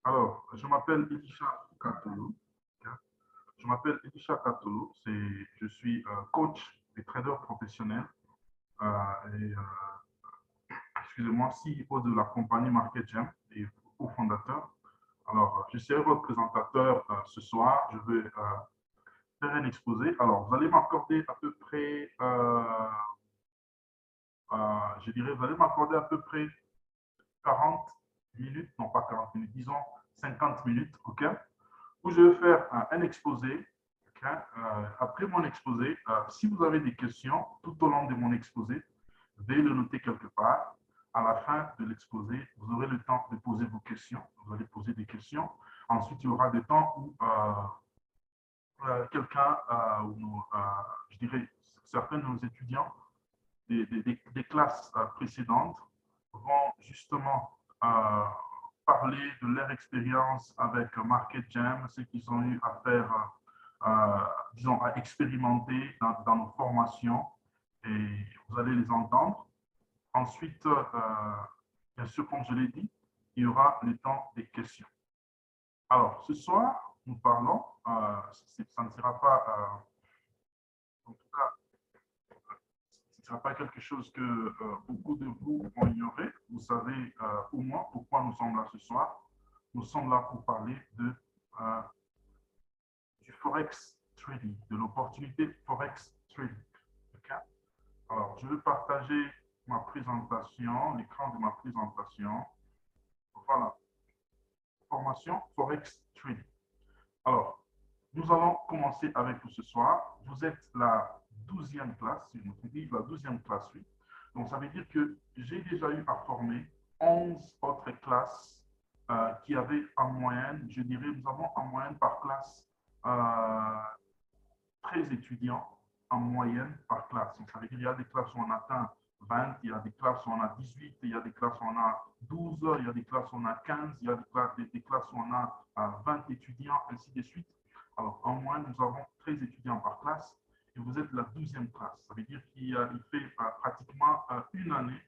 Alors, je m'appelle Elisha Katolo. Je m'appelle Elisha Katolo. Je suis coach et trader professionnel euh, et, excusez-moi, CEO de la compagnie Market Jam et cofondateur. Alors, je serai votre présentateur ce soir. Je vais faire un exposé. Alors, vous allez m'accorder à peu près, je dirais, vous allez m'accorder à peu près 40 minutes, non pas 40 minutes, disons 50 minutes, OK? Où je vais faire un exposé. Okay? Après mon exposé, si vous avez des questions tout au long de mon exposé, veuillez le noter quelque part. À la fin de l'exposé, vous aurez le temps de poser vos questions. Vous allez poser des questions. Ensuite, il y aura des temps où quelqu'un, je dirais, certains de nos étudiants des classes précédentes vont justement parler de leur expérience avec Market Jam, ce qu'ils ont eu à faire, disons, à expérimenter dans nos formations, et vous allez les entendre. Ensuite, bien sûr, comme je l'ai dit, il y aura le temps des questions. Alors, ce soir, nous parlons, ça ne sera pas, en tout cas, ce ne sera pas quelque chose que beaucoup de vous vont ignorer. Vous savez au moins pourquoi nous sommes là ce soir. Nous sommes là pour parler du Forex Trading, de l'opportunité Forex Trading. Okay? Alors, je vais partager ma présentation, l'écran de ma présentation. Voilà, formation Forex Trading. Alors, nous allons commencer avec vous ce soir. Vous êtes la 12e classe, si je me trompe, la 12e classe, oui. Donc, ça veut dire que j'ai déjà eu à former 11 autres classes qui avaient en moyenne, je dirais, nous avons en moyenne par classe 13 étudiants en moyenne par classe. Donc, ça veut dire qu'il y a des classes où on atteint 20, il y a des classes où on a 18, il y a des classes où on a 12, il y a des classes où on a 15, il y a des classes où on a 20 étudiants, ainsi de suite. Alors, en moyenne, nous avons 13 étudiants par classe et vous êtes la 12e classe. Ça veut dire qu'il fait pratiquement une année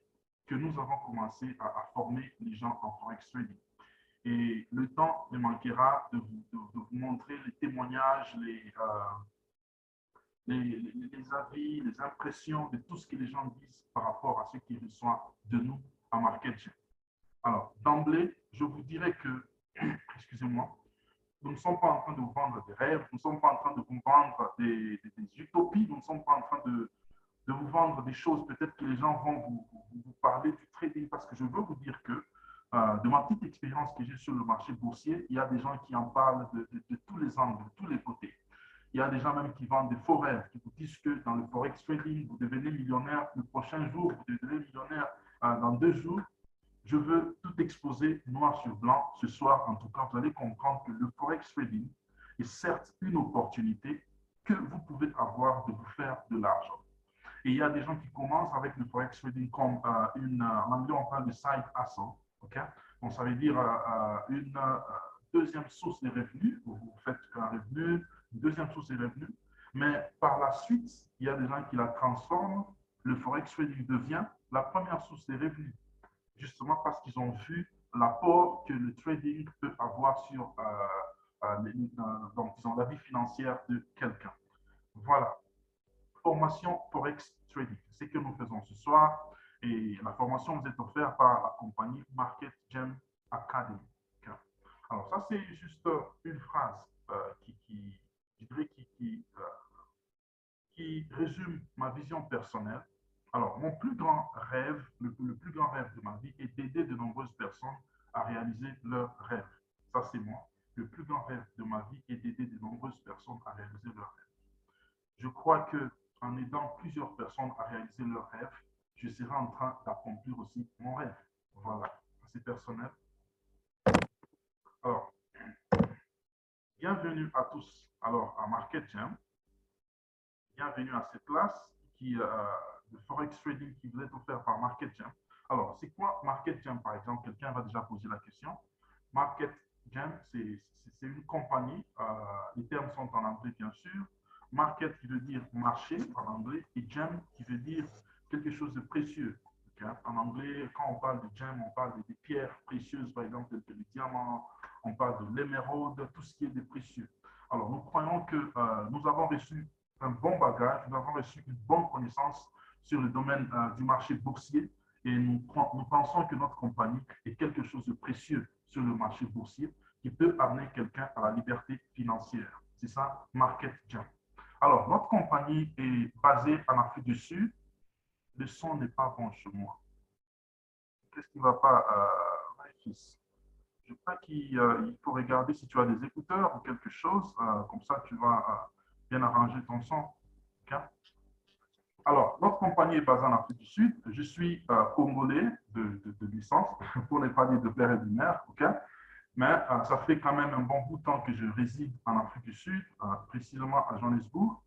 que nous avons commencé à former les gens en Forex Trading. Et le temps ne manquera de vous montrer les témoignages, les avis, les impressions de tout ce que les gens disent par rapport à ce qu'ils reçoivent de nous en marketing. Alors, d'emblée, je vous dirais que, excusez-moi, nous ne sommes pas en train de vous vendre des rêves, nous ne sommes pas en train de vous vendre des utopies, nous ne sommes pas en train de vous vendre des choses, peut-être que les gens vont vous parler du trading, parce que je veux vous dire que de ma petite expérience que j'ai sur le marché boursier, il y a des gens qui en parlent de tous les angles, de tous les côtés. Il y a des gens même qui vendent des faux rêves, qui vous disent que dans le forex trading, vous devenez millionnaire le prochain jour, vous devenez millionnaire dans 2 jours. Je veux tout exposer noir sur blanc ce soir. En tout cas, vous allez comprendre que le forex trading est certes une opportunité que vous pouvez avoir de vous faire de l'argent. Et il y a des gens qui commencent avec le forex trading comme en anglais on parle de side hustle. Okay? Donc ça veut dire une deuxième source de revenus. Vous faites un revenu, une deuxième source de revenus. Mais par la suite, il y a des gens qui la transforment. Le forex trading devient la première source de revenus, justement parce qu'ils ont vu l'apport que le trading peut avoir sur donc, disons, la vie financière de quelqu'un. Voilà. Formation Forex Trading. C'est ce que nous faisons ce soir. Et la formation vous est offerte par la compagnie Market Jam Academy. Alors, ça, c'est juste une phrase je dirais qui résume ma vision personnelle. Alors, mon plus grand rêve, le plus grand rêve de ma vie est d'aider de nombreuses personnes à réaliser leurs rêves. Ça, c'est moi. Le plus grand rêve de ma vie est d'aider de nombreuses personnes à réaliser leurs rêves. Je crois que en aidant plusieurs personnes à réaliser leurs rêves, je serai en train d'accomplir aussi mon rêve. Voilà, c'est personnel. Alors, bienvenue à tous. Alors, à Market Jam, bienvenue à cette classe de Forex Trading qui vous est offerte par Market Jam. Alors, c'est quoi Market Jam, par exemple? Quelqu'un va déjà poser la question. Market Jam, c'est une compagnie. Les termes sont en anglais, bien sûr. Market qui veut dire marché en anglais et gem qui veut dire quelque chose de précieux. Okay? En anglais, quand on parle de gem, on parle des pierres précieuses, par exemple, telles que les diamants, on parle de l'émeraude, tout ce qui est des précieux. Alors, nous croyons que nous avons reçu un bon bagage, nous avons reçu une bonne connaissance sur le domaine du marché boursier et nous pensons que notre compagnie est quelque chose de précieux sur le marché boursier qui peut amener quelqu'un à la liberté financière. C'est ça, Market Jam. Alors, notre compagnie est basée en Afrique du Sud. Le son n'est pas bon chez moi. Qu'est-ce qui ne va pas, my fils? Je crois qu'il faut regarder si tu as des écouteurs ou quelque chose. Comme ça, tu vas bien arranger ton son. Okay? Alors, notre compagnie est basée en Afrique du Sud. Je suis congolais de licence, pour ne pas dire de père et de mère. Okay? Mais ça fait quand même un bon bout de temps que je réside en Afrique du Sud, précisément à Johannesburg.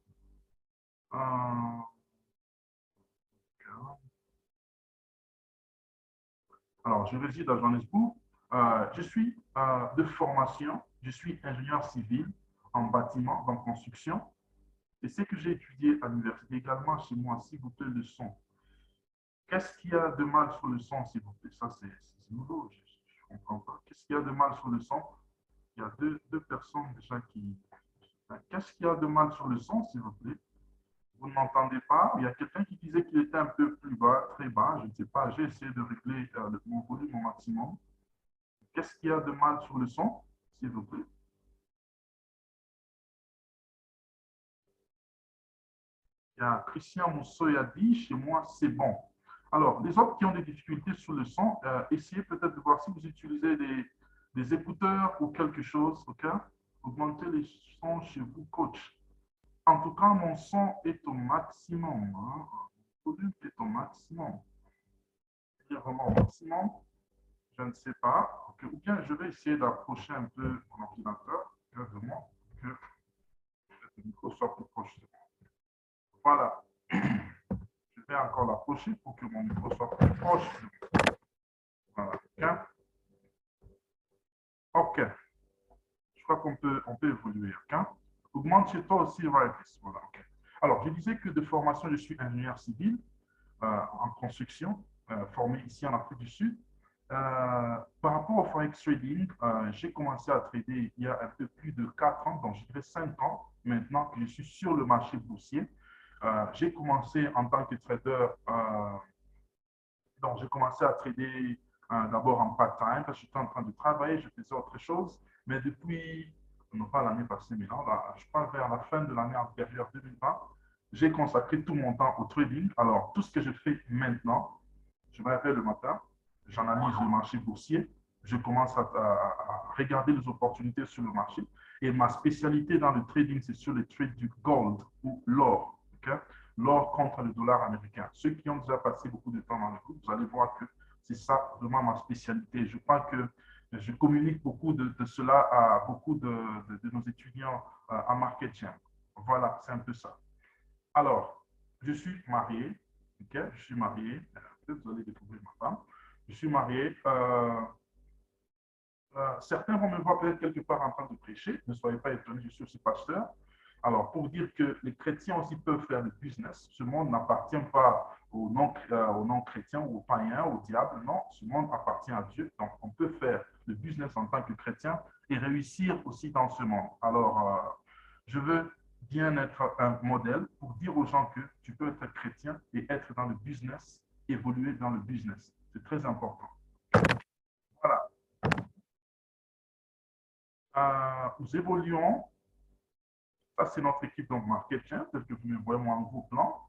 Alors, je réside à Johannesburg. Je suis de formation, je suis ingénieur civil en bâtiment, en construction. Et ce que j'ai étudié à l'université également chez moi, s'il vous plaît, le son. Qu'est-ce qu'il y a de mal sur le son, s'il vous plaît? Ça, c'est nouveau, je ne comprends pas. Qu'est-ce qu'il y a de mal sur le son? Il y a deux personnes déjà qui... Qu'est-ce qu'il y a de mal sur le son, s'il vous plaît? Vous ne m'entendez pas? Il y a quelqu'un qui disait qu'il était un peu plus bas, très bas. Je ne sais pas. J'ai essayé de régler mon volume au maximum. Qu'est-ce qu'il y a de mal sur le son, s'il vous plaît? Il y a Christian Moussoy a dit, chez moi, c'est bon. Alors, les autres qui ont des difficultés sur le son, essayez peut-être de voir si vous utilisez des écouteurs ou quelque chose, ok? Augmentez les sons chez vous, coach. En tout cas, mon son est au maximum. Hein. Le volume est au maximum. Il est vraiment au maximum. Je ne sais pas. Okay. Ou bien je vais essayer d'approcher un peu mon ordinateur de moi, que le micro soit plus proche de moi. Voilà. Je vais encore l'approcher pour que mon micro soit plus proche de moi. Voilà. OK. Je crois qu'on peut évoluer. OK. Augmente chez toi aussi, voilà. Okay. Alors, je disais que de formation, je suis ingénieur civil en construction, formé ici en Afrique du Sud. Par rapport au Forex Trading, j'ai commencé à trader il y a un peu plus de 4 ans, donc je dirais 5 ans maintenant que je suis sur le marché boursier. J'ai commencé en tant que trader, donc j'ai commencé à trader d'abord en part-time parce que j'étais en train de travailler, je faisais autre chose, mais depuis, non pas l'année passée, mais non, là, je parle vers la fin de l'année antérieure 2020, j'ai consacré tout mon temps au trading. Alors, tout ce que je fais maintenant, je me réveille le matin, j'analyse le marché boursier, je commence à regarder les opportunités sur le marché. Et ma spécialité dans le trading, c'est sur les trades du gold ou l'or. Okay? L'or contre le dollar américain. Ceux qui ont déjà passé beaucoup de temps dans le groupe, vous allez voir que c'est ça vraiment ma spécialité. Je crois que je communique beaucoup de cela à beaucoup de nos étudiants en marketing. Voilà, c'est un peu ça. Alors, je suis marié, okay? Je suis marié, vous allez découvrir ma femme. Je suis marié. Certains vont me voir peut-être quelque part en train de prêcher. Ne soyez pas étonnés, je suis aussi pasteur. Alors, pour dire que les chrétiens aussi peuvent faire du business, ce monde n'appartient pas aux non-chrétiens ou aux païens, au diable, non, ce monde appartient à Dieu. Donc, on peut faire le business en tant que chrétien et réussir aussi dans ce monde. Alors, je veux bien être un modèle pour dire aux gens que tu peux être chrétien et être dans le business, évoluer dans le business. C'est très important. Voilà. Nous évoluons. Ça, c'est notre équipe donc marketing, tel que vous me voyez moi en gros plan.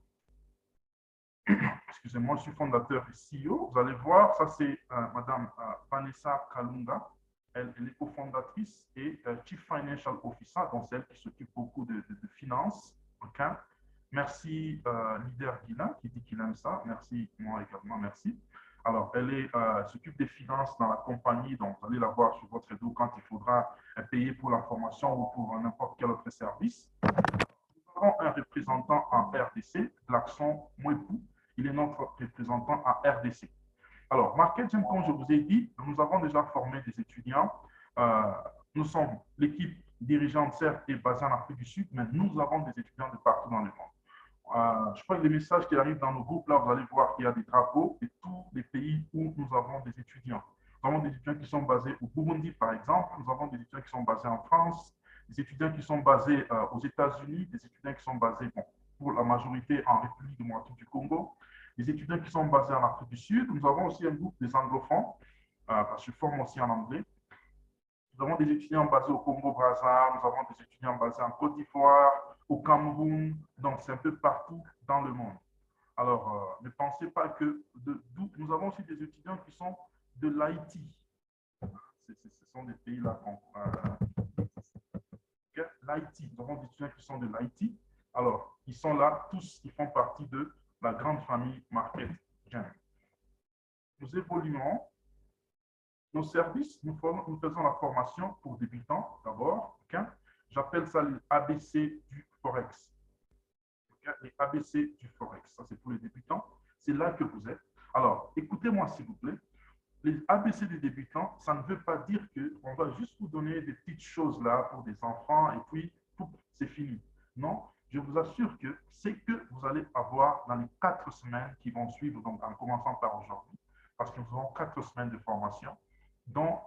Excusez-moi, je suis fondateur et CEO. Vous allez voir, ça c'est Madame Vanessa Kalunga. Elle est cofondatrice et Chief Financial Officer, donc c'est elle qui s'occupe beaucoup de finances. Okay? Merci Leader Guilain qui dit qu'il aime ça. Merci, moi également, merci. Alors, elle s'occupe des finances dans la compagnie, donc vous allez la voir sur votre dos quand il faudra payer pour la formation ou pour n'importe quel autre service. Nous avons un représentant en RDC, Blackson Mouepou. Il est notre représentant en RDC. Alors, marketing, comme je vous ai dit, nous avons déjà formé des étudiants. Nous sommes l'équipe dirigeante, certes, est basée en Afrique du Sud, mais nous avons des étudiants de partout dans le monde. Je crois que les messages qui arrivent dans nos groupes, là, vous allez voir qu'il y a des drapeaux de tous les pays où nous avons des étudiants. Nous avons des étudiants qui sont basés au Burundi, par exemple. Nous avons des étudiants qui sont basés en France, des étudiants qui sont basés aux États-Unis, des étudiants qui sont basés, bon, pour la majorité, en République démocratique du Congo, des étudiants qui sont basés en Afrique du Sud. Nous avons aussi un groupe des anglophones, parce que je forme aussi en anglais. Nous avons des étudiants basés au Congo-Brazza, nous avons des étudiants basés en Côte d'Ivoire, au Cameroun, donc c'est un peu partout dans le monde. Alors, ne pensez pas que nous avons aussi des étudiants qui sont de l'Haïti. Ce sont des pays là. L'Haïti, nous avons des étudiants qui sont de l'Haïti. Alors, ils sont là, tous, ils font partie de la grande famille Market Jam. Nous évoluons. Nos services, nous faisons la formation pour débutants d'abord. Okay? J'appelle ça les ABC du Forex. Okay? Les ABC du Forex, ça c'est pour les débutants. C'est là que vous êtes. Alors, écoutez-moi s'il vous plaît. Les ABC des débutants, ça ne veut pas dire qu'on va juste vous donner des petites choses là pour des enfants et puis c'est fini. Non, je vous assure que c'est que vous allez avoir dans les 4 semaines qui vont suivre, donc en commençant par aujourd'hui, parce que nous aurons 4 semaines de formation, dont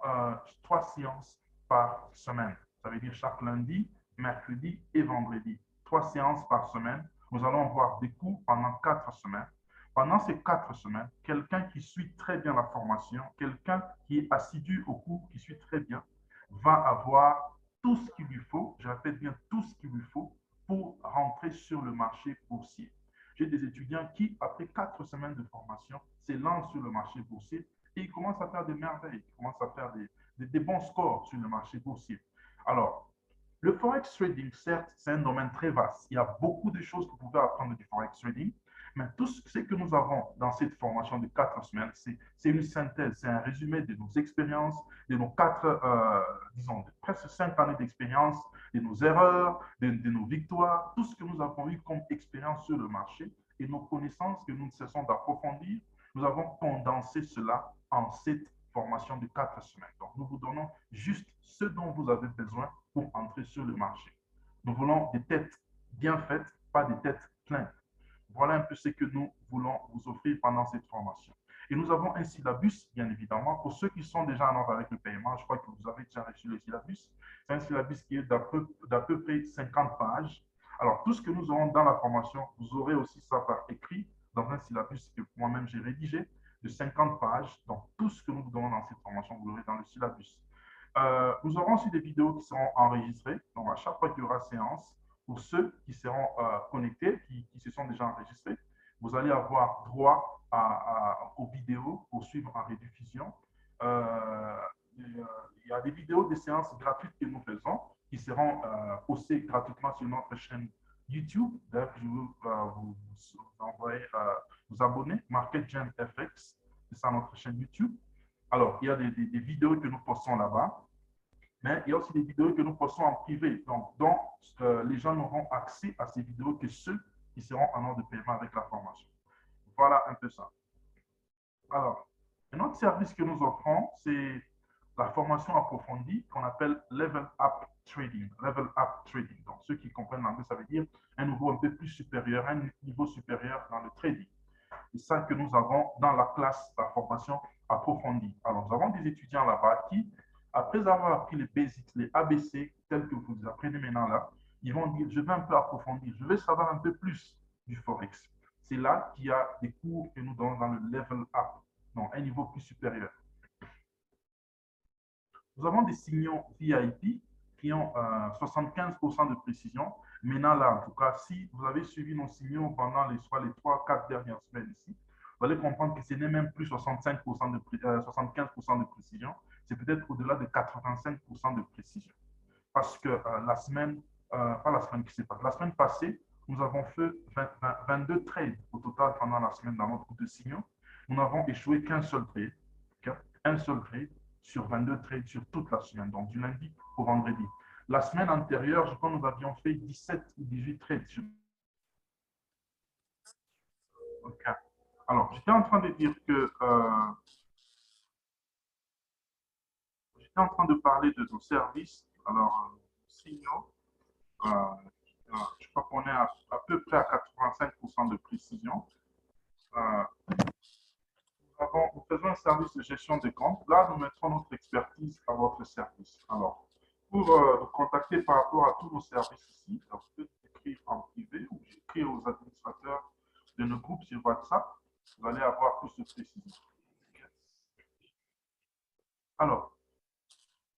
3 séances par semaine. Ça veut dire chaque lundi, mercredi et vendredi. 3 séances par semaine. Nous allons avoir des cours pendant 4 semaines. Pendant ces 4 semaines, quelqu'un qui suit très bien la formation, quelqu'un qui est assidu au cours, qui suit très bien, va avoir tout ce qu'il lui faut, je répète bien tout ce qu'il lui faut pour rentrer sur le marché boursier. J'ai des étudiants qui, après 4 semaines de formation, s'élancent sur le marché boursier et ils commencent à faire des merveilles, ils commencent à faire des bons scores sur le marché boursier. Alors, le Forex Trading, certes, c'est un domaine très vaste. Il y a beaucoup de choses que vous pouvez apprendre du Forex Trading, mais tout ce que nous avons dans cette formation de 4 semaines, c'est une synthèse, c'est un résumé de nos expériences, de nos disons, de presque 5 années d'expérience, de nos erreurs, de nos victoires, tout ce que nous avons eu comme expérience sur le marché et nos connaissances que nous ne cessons d'approfondir. Nous avons condensé cela en cette formation de 4 semaines. Donc, nous vous donnons juste ce dont vous avez besoin pour entrer sur le marché. Nous voulons des têtes bien faites, pas des têtes pleines. Voilà un peu ce que nous voulons vous offrir pendant cette formation. Et nous avons un syllabus, bien évidemment, pour ceux qui sont déjà en ordre avec le paiement. Je crois que vous avez déjà reçu le syllabus. C'est un syllabus qui est d'à peu près 50 pages. Alors, tout ce que nous aurons dans la formation, vous aurez aussi ça par écrit dans un syllabus que moi-même j'ai rédigé de 50 pages. Donc, tout ce que nous vous donnons dans cette formation, vous l'aurez dans le syllabus. Nous aurons aussi des vidéos qui seront enregistrées. Donc, à chaque fois qu'il y aura séance, pour ceux qui seront connectés, qui se sont déjà enregistrés, vous allez avoir droit aux vidéos pour suivre en rediffusion. Il y a des vidéos de séances gratuites que nous faisons qui seront postées gratuitement sur notre chaîne YouTube. D'ailleurs, je vais vous abonner, Market Jam FX, c'est ça notre chaîne YouTube. Alors, il y a des vidéos que nous postons là-bas. Mais il y a aussi des vidéos que nous postons en privé, donc dont les gens n'auront accès à ces vidéos que ceux qui seront en ordre de paiement avec la formation. Voilà un peu ça. Alors, un autre service que nous offrons, c'est la formation approfondie qu'on appelle Level Up Trading. Level Up Trading. Donc, ceux qui comprennent l'anglais, ça veut dire un niveau un peu plus supérieur, un niveau supérieur dans le trading. C'est ça que nous avons dans la classe, la formation approfondie. Alors, nous avons des étudiants là-bas qui, après avoir appris les basics, les ABC, tels que vous apprenez maintenant là, ils vont dire, je vais un peu approfondir, je vais savoir un peu plus du Forex. C'est là qu'il y a des cours que nous donnons dans le level up, donc un niveau plus supérieur. Nous avons des signaux VIP qui ont 75% de précision. Maintenant, là, en tout cas, si vous avez suivi nos signaux pendant les 3-4 dernières semaines ici, vous allez comprendre que ce n'est même plus 75% de précision, c'est peut-être au-delà de 85% de précision. Parce que pas la semaine qui s'est passée, la semaine passée, nous avons fait 22 trades au total pendant la semaine dans notre groupe de signaux. Nous n'avons échoué qu'un seul trade, un seul trade sur 22 trades sur toute la semaine, donc du lundi au vendredi. La semaine antérieure, je crois que nous avions fait 17 ou 18 trades. Okay. Alors, j'étais en train de dire que j'étais en train de parler de nos services. Alors, signaux, je crois qu'on est à peu près à 85% de précision. Nous faisons un service de gestion de compte. Là, nous mettrons notre expertise à votre service. Alors, pour nous contacter par rapport à tous nos services ici, vous pouvez écrire en privé ou j'écris aux administrateurs de nos groupes sur WhatsApp. Vous allez avoir plus de précision. Alors,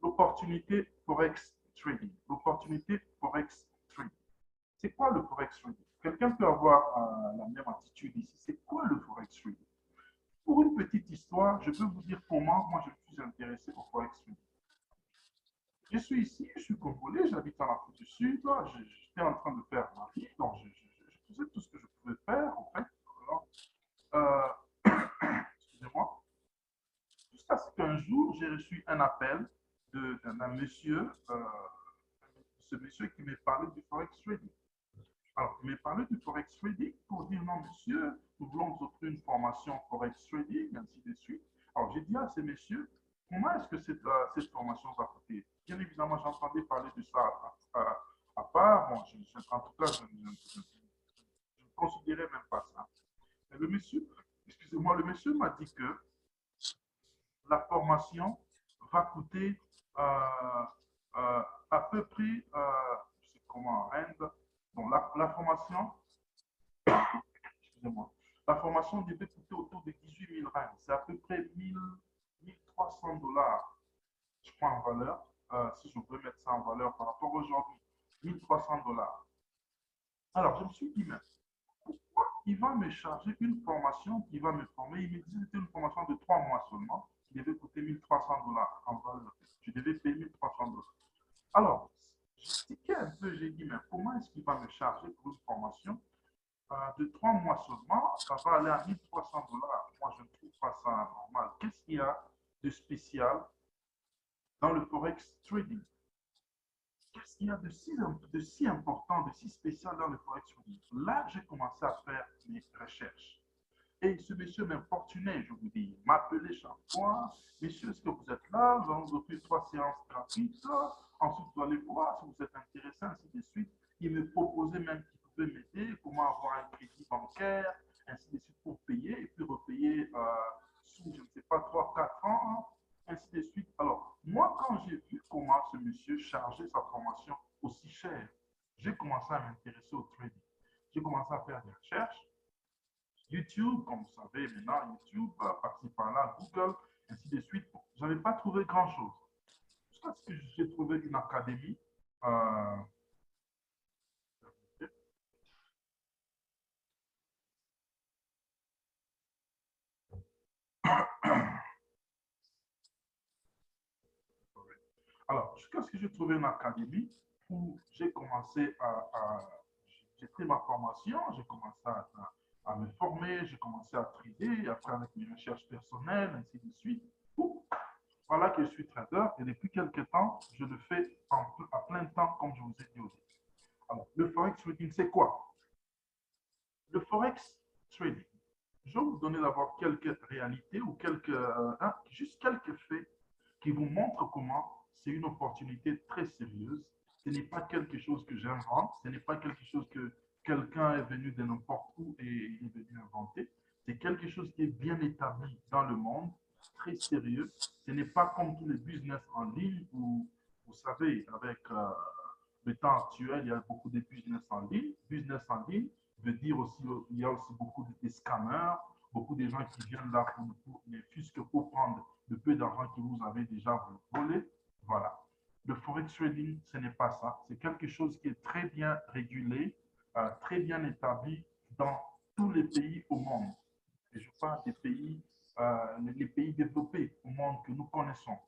l'opportunité Forex Trading. L'opportunité Forex Trading. C'est quoi le Forex Trading? Quelqu'un peut avoir la même attitude ici. C'est quoi le Forex Trading? Pour une petite histoire, je peux vous dire comment moi je me suis intéressé au Forex Trading. Je suis ici, je suis congolais, j'habite en Afrique du Sud, j'étais en train de faire ma vie, donc je faisais tout ce que je pouvais faire, en fait. Alors, excusez-moi. Jusqu'à ce qu'un jour, j'ai reçu un appel d'un monsieur, ce monsieur qui m'a parlé du Forex Trading. Alors, il m'a parlé du Forex Trading pour dire non, monsieur, nous voulons vous offrir une formation Forex Trading, ainsi de suite. Alors, j'ai dit à ces messieurs, comment est-ce que cette formation va coûter? Bien évidemment, j'entendais parler de ça à part. Bon, en tout cas, je ne considérais même pas ça. Mais le monsieur, excusez-moi, le monsieur m'a dit que la formation va coûter à peu près, je sais comment, Inde. Donc, la formation, excusez-moi, la formation devait coûter autour de 18 000 rands. C'est à peu près 1300 $, je crois, en valeur. Si je peux mettre ça en valeur par rapport à aujourd'hui, 1300 $. Alors, je me suis dit, mais pourquoi il va me charger une formation qui va me former? Il me disait que c'était une formation de 3 mois seulement, qui devait coûter 1300 $ en valeur. Je devais payer 1300 $. Alors, j'ai tiqué un peu, j'ai dit, mais comment est-ce qu'il va me charger pour une formation de 3 mois seulement? Ça va aller à 1300 $. Moi, je ne trouve pas ça normal. Qu'est-ce qu'il y a de spécial dans le Forex Trading? Qu'est-ce qu'il y a de si important, de si spécial dans le Forex Trading? Là, j'ai commencé à faire mes recherches. Et ce monsieur m'importunait, je vous dis, m'appelait chaque fois. Monsieur, est-ce que vous êtes là? Nous allons vous offrir 3 séances gratuites. Ensuite, vous allez voir si vous êtes intéressé, ainsi de suite. Il me proposait même qu'il pouvait m'aider, comment avoir un crédit bancaire, ainsi de suite, pour payer, et puis repayer sous, je ne sais pas, 3, 4 ans, ainsi de suite. Alors, moi, quand j'ai vu comment ce monsieur chargeait sa formation aussi cher, j'ai commencé à m'intéresser au trading. J'ai commencé à faire des recherches. YouTube, comme vous savez maintenant, YouTube, par-ci par-là, Google, ainsi de suite. Bon, je n'avais pas trouvé grand-chose. Jusqu'à ce que j'ai trouvé une académie. euh, Alors, jusqu'à ce que j'ai trouvé une académie où j'ai commencé j'ai pris ma formation, j'ai commencé à me former, j'ai commencé à trader, après avec mes recherches personnelles, ainsi de suite. Voilà que je suis trader et depuis quelques temps, je le fais à plein temps, comme je vous ai dit au début. Alors, le Forex Trading, c'est quoi? Le Forex Trading, je vais vous donner d'abord quelques réalités ou juste quelques faits qui vous montrent comment c'est une opportunité très sérieuse. Ce n'est pas quelque chose que j'invente, ce n'est pas quelque chose que quelqu'un est venu de n'importe où et il est venu inventer. C'est quelque chose qui est bien établi dans le monde, très sérieux. Ce n'est pas comme tous les business en ligne où, vous savez, avec le temps actuel, il y a beaucoup de business en ligne. Business en ligne veut dire aussi, il y a aussi beaucoup de scammers, beaucoup de gens qui viennent là mais puisque pour prendre le peu d'argent que vous avez déjà, vous voler. Voilà. Le forex trading, ce n'est pas ça. C'est quelque chose qui est très bien régulé, très bien établi dans tous les pays au monde. Et je parle des pays, les pays développés au monde que nous connaissons.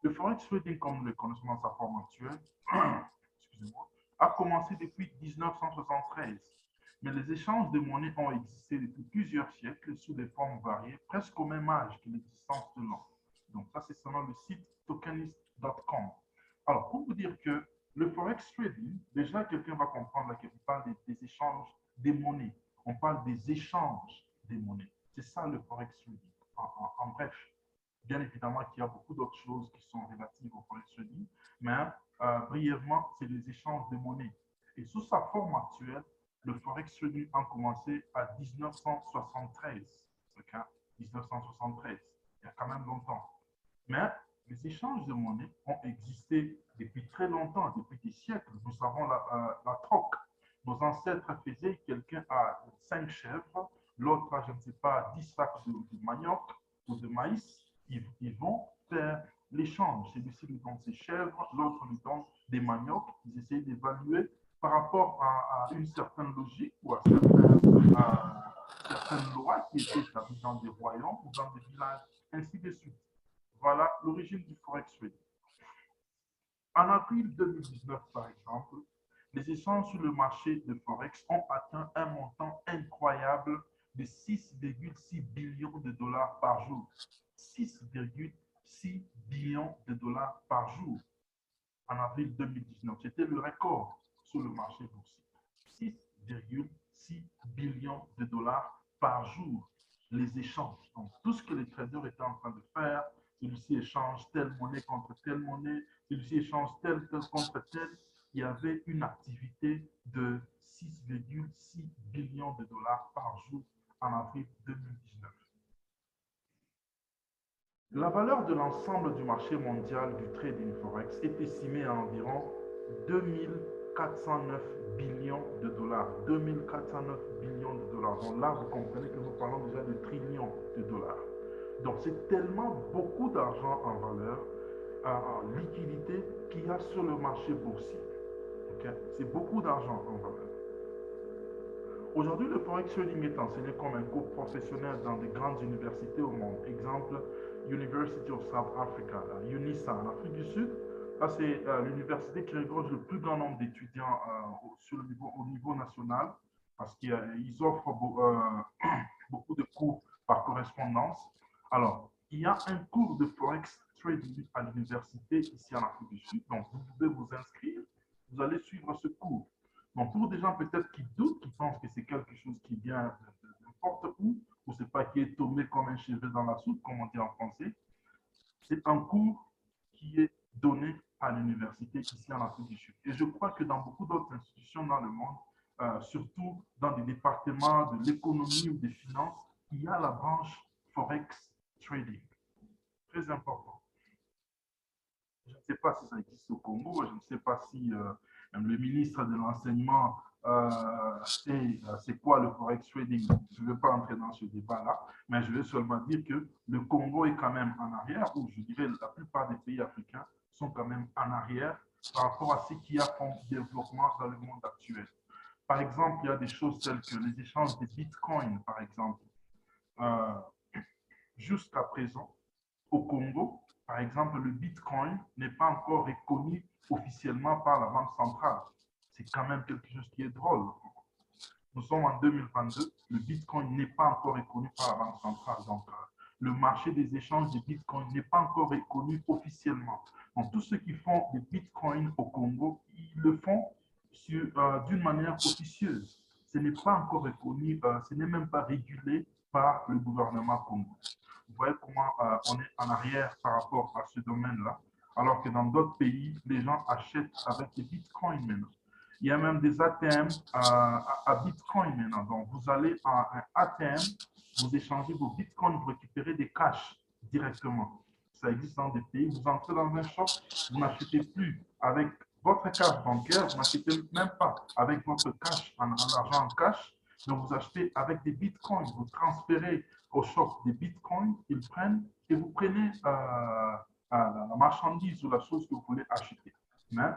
Le forex trading, comme nous le connaissons dans sa forme actuelle, excusez-moi, a commencé depuis 1973. Mais les échanges de monnaie ont existé depuis plusieurs siècles sous des formes variées, presque au même âge que l'existence de l'homme. Donc ça, c'est selon le site tokenist.com. Alors, pour vous dire que le forex trading, déjà, quelqu'un va comprendre qu'on parle des échanges des monnaies. On parle des échanges des monnaies. C'est ça le forex trading, en bref. Bien évidemment qu'il y a beaucoup d'autres choses qui sont relatives au forex trading, mais brièvement, c'est les échanges de monnaie. Et sous sa forme actuelle, le forex trading a commencé à 1973. Okay? 1973. Il y a quand même longtemps. Mais les échanges de monnaie ont existé depuis très longtemps, depuis des siècles. Nous savons la troque. Nos ancêtres faisaient, quelqu'un a 5 chèvres, l'autre a, je ne sais pas, 10 sacs de manioc ou de maïs. Ils vont faire l'échange. Celui-ci lui donne ses chèvres, l'autre lui donne des maniocs. Ils essayent d'évaluer par rapport à une certaine logique ou certaines lois qui étaient établies dans des royaumes ou dans des villages, ainsi de suite. Voilà l'origine du Forex trading. En avril 2019, par exemple, les échanges sur le marché de Forex ont atteint un montant incroyable de 6,6 billions de dollars par jour. 6,6 billions de dollars par jour en avril 2019. C'était le record sur le marché boursier. 6,6 billions de dollars par jour, les échanges. Donc, tout ce que les traders étaient en train de faire, celui-ci échange telle monnaie contre telle monnaie, celui-ci échange tel contre tel, il y avait une activité de 6,6 billions de dollars par jour en avril 2019. La valeur de l'ensemble du marché mondial du trading forex est estimée à environ 2409 billions de dollars. 2409 billions de dollars. Donc là, vous comprenez que nous parlons déjà de trillions de dollars. Donc c'est tellement beaucoup d'argent en valeur, en liquidité qu'il y a sur le marché boursier. Okay? C'est beaucoup d'argent en valeur. Aujourd'hui, le forex trading est enseigné comme un cours professionnel dans de grandes universités au monde. Exemple, University of South Africa, UNISA en Afrique du Sud. Là, c'est l'université qui regorge le plus grand nombre d'étudiants au niveau national parce qu'ils offrent beaucoup de cours par correspondance. Alors, il y a un cours de forex trading à l'université ici en Afrique du Sud. Donc, vous pouvez vous inscrire. Vous allez suivre ce cours. Donc, pour des gens peut-être qui doutent, qui pensent que c'est quelque chose qui vient de n'importe où, ou c'est pas qui est tombé comme un cheveu dans la soupe, comme on dit en français, c'est un cours qui est donné à l'université ici en Afrique du Sud. Et je crois que dans beaucoup d'autres institutions dans le monde, surtout dans des départements de l'économie ou des finances, il y a la branche Forex Trading. Très important. Je ne sais pas si ça existe au Congo, je ne sais pas si même le ministre de l'Enseignement sait c'est quoi le Forex Trading. Je ne vais pas entrer dans ce débat-là, mais je vais seulement dire que le Congo est quand même en arrière, ou je dirais la plupart des pays africains sont quand même en arrière par rapport à ce qu'il y a comme développement dans le monde actuel. Par exemple, il y a des choses telles que les échanges de Bitcoin, par exemple. Euh, Jusqu'à présent, au Congo, par exemple, le Bitcoin n'est pas encore reconnu officiellement par la Banque centrale. C'est quand même quelque chose qui est drôle. Nous sommes en 2022, le Bitcoin n'est pas encore reconnu par la Banque centrale. Donc, le marché des échanges de Bitcoin n'est pas encore reconnu officiellement. Donc, tous ceux qui font des Bitcoins au Congo, ils le font d'une manière officieuse. Ce n'est pas encore reconnu, ce n'est même pas régulé par le gouvernement congolais. Vous voyez comment on est en arrière par rapport à ce domaine-là, alors que dans d'autres pays, les gens achètent avec des bitcoins maintenant. Il y a même des ATM à bitcoin maintenant. Donc, vous allez à un ATM, vous échangez vos bitcoins, vous récupérez des cash directement. Ça existe dans des pays. Vous entrez dans un shop, vous n'achetez plus avec votre carte bancaire, vous n'achetez même pas avec votre cash, en argent en cash, mais vous achetez avec des bitcoins. Vous transférez au shop des bitcoins, ils prennent et vous prenez la marchandise ou la chose que vous voulez acheter. Mais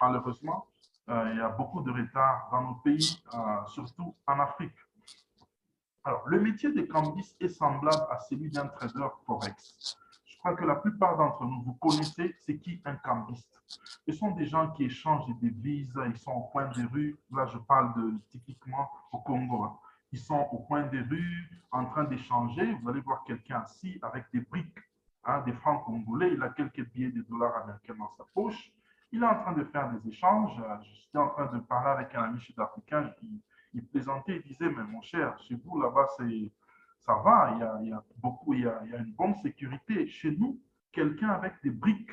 malheureusement, il y a beaucoup de retard dans nos pays, surtout en Afrique. Alors, le métier de cambiste est semblable à celui d'un trader forex. Je crois que la plupart d'entre nous, vous connaissez c'est qui un cambiste. Ce sont des gens qui échangent des devises, ils sont au coin des rues. Là, je parle typiquement au Congo. Hein. Ils sont au coin des rues en train d'échanger. Vous allez voir quelqu'un assis avec des briques, hein, des francs congolais. Il a quelques billets de dollars américains dans sa poche. Il est en train de faire des échanges. J'étais en train de parler avec un ami sud-africain. Il plaisantait, il disait, mais mon cher, chez vous, là-bas, ça va, il y a beaucoup, il y a une bonne sécurité. Chez nous, quelqu'un avec des briques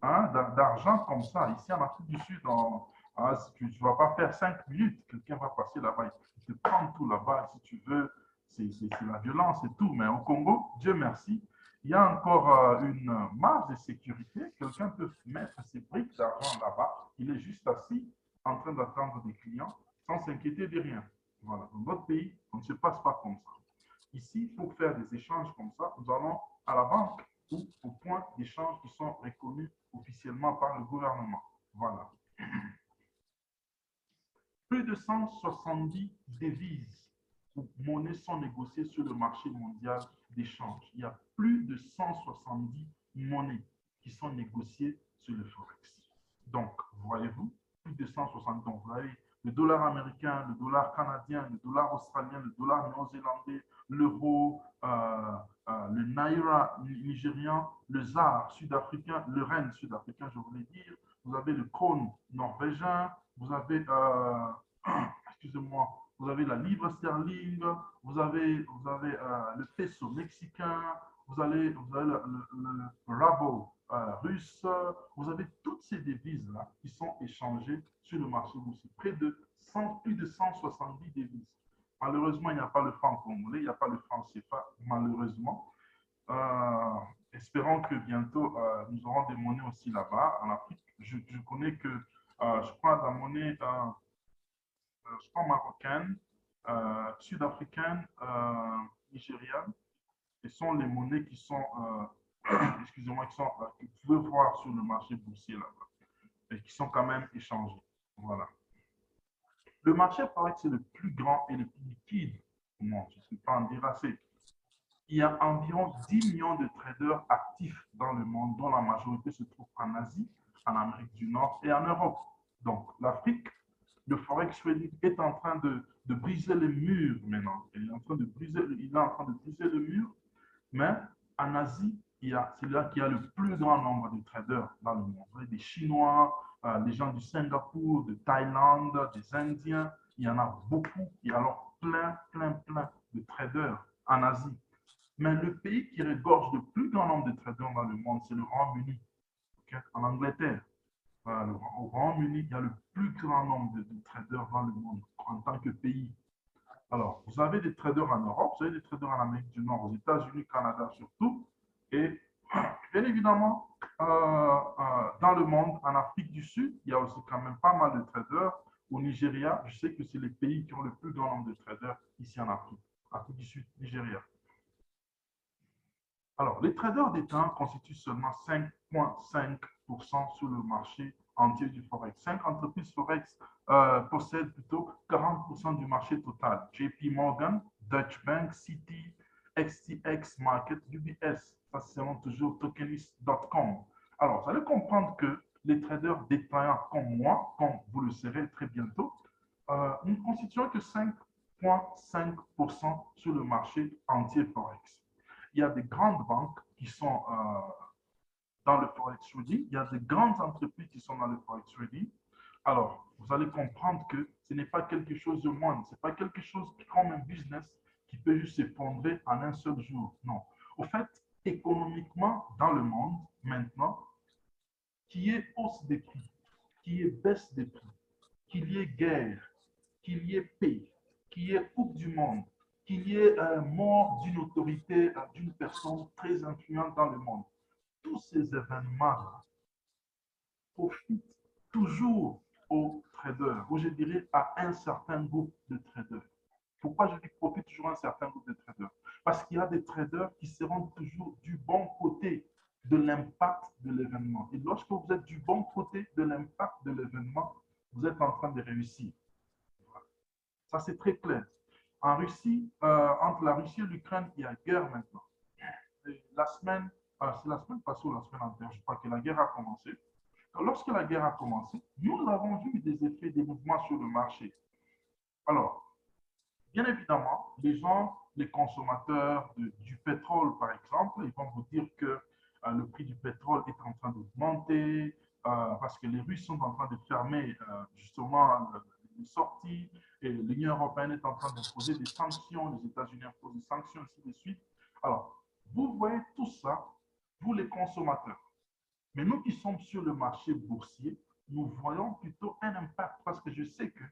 hein, d'argent comme ça, ici en Afrique du Sud, si tu ne vas pas faire 5 minutes, quelqu'un va passer là-bas, il te prend tout là-bas, si tu veux, c'est la violence et tout. Mais au Congo, Dieu merci, il y a encore une marge de sécurité. Quelqu'un peut mettre ses briques d'argent là-bas. Il est juste assis en train d'attendre des clients sans s'inquiéter de rien. Voilà. Dans notre pays, on ne se passe pas comme ça. Ici, pour faire des échanges comme ça, nous allons à la banque ou au point d'échange qui sont reconnus officiellement par le gouvernement. Voilà. Plus de 170 devises ou monnaies sont négociées sur le marché mondial d'échange. Il y a plus de 170 monnaies qui sont négociées sur le Forex. Donc, voyez-vous, plus de 170. Donc, vous avez le dollar américain, le dollar canadien, le dollar australien, le dollar néo-zélandais, l'euro, le naira nigérian, le ZAR sud-africain, le REN sud-africain, je voulais dire. Vous avez le krone norvégien, vous avez, excusez-moi, vous avez la livre sterling, vous avez le peso mexicain, vous avez le ruble russe, vous avez toutes ces devises-là qui sont échangées sur le marché boursier. Plus de 170 devises. Malheureusement, il n'y a pas le franc congolais, il n'y a pas le franc CFA, malheureusement. Espérons que bientôt, nous aurons des monnaies aussi là-bas, en Afrique. Je connais que, je crois, la monnaie, je crois, marocaine, sud-africaine, nigériane, ce sont les monnaies qui sont, excusez-moi, que vous pouvez voir sur le marché boursier là-bas, et qui sont quand même échangées. Voilà. Le marché Forex est le plus grand et le plus liquide au monde. Je ne suis pas en dire assez. Il y a environ 10 millions de traders actifs dans le monde, dont la majorité se trouve en Asie, en Amérique du Nord et en Europe. Donc, l'Afrique, le Forex trading est en train de briser les murs maintenant. Il est en train de briser le mur, mais en Asie, c'est là qu'il y a le plus grand nombre de traders dans le monde. Vous avez des Chinois, des gens du Singapour, de Thaïlande, des Indiens. Il y en a beaucoup. Il y a alors plein de traders en Asie. Mais le pays qui regorge le plus grand nombre de traders dans le monde, c'est le Royaume-Uni. Okay? En Angleterre, au Royaume-Uni, il y a le plus grand nombre de traders dans le monde en tant que pays. Alors, vous avez des traders en Europe, vous avez des traders en Amérique du Nord, aux États-Unis, Canada surtout. Et bien évidemment, dans le monde, en Afrique du Sud, il y a aussi quand même pas mal de traders. Au Nigeria, je sais que c'est les pays qui ont le plus grand nombre de traders ici en Afrique. Afrique du Sud, Nigeria. Alors, les traders d'état constituent seulement 5,5% sur le marché entier du Forex. 5 entreprises Forex possèdent plutôt 40% du marché total. JP Morgan, Deutsche Bank, Citi, XTX Market, UBS. Ça, c'est toujours tokenist.com. Alors, vous allez comprendre que les traders détaillants comme moi, comme vous le serez très bientôt, nous ne constituons que 5,5% sur le marché entier Forex. Il y a des grandes banques qui sont dans le Forex Trading. Il y a des grandes entreprises qui sont dans le Forex Trading. Alors, vous allez comprendre que ce n'est pas quelque chose de moindre. Ce n'est pas quelque chose comme un business qui peut juste s'effondrer en un seul jour. Non. Au fait, économiquement, dans le monde, maintenant, qu'il y ait hausse des prix, qu'il y ait baisse des prix, qu'il y ait guerre, qu'il y ait paix, qu'il y ait Coupe du Monde, qu'il y ait mort d'une autorité, d'une personne très influente dans le monde. Tous ces événements profitent toujours aux traders, ou je dirais à un certain groupe de traders. Pourquoi je dis profite toujours à un certain groupe de traders? Parce qu'il y a des traders qui seront toujours du bon côté de l'impact de l'événement. Et lorsque vous êtes du bon côté de l'impact de l'événement, vous êtes en train de réussir. Ça, c'est très clair. En Russie, entre la Russie et l'Ukraine, il y a guerre maintenant. C'est la semaine passée ou la semaine dernière, je crois que la guerre a commencé. Lorsque la guerre a commencé, nous avons vu des effets, des mouvements sur le marché. Alors, bien évidemment, les gens, les consommateurs du pétrole, par exemple, ils vont vous dire que le prix du pétrole est en train d'augmenter parce que les Russes sont en train de fermer justement les sorties et l'Union européenne est en train d'imposer des sanctions, les États-Unis imposent des sanctions, ainsi de suite. Alors, vous voyez tout ça, vous les consommateurs. Mais nous qui sommes sur le marché boursier, nous voyons plutôt un impact parce que je sais que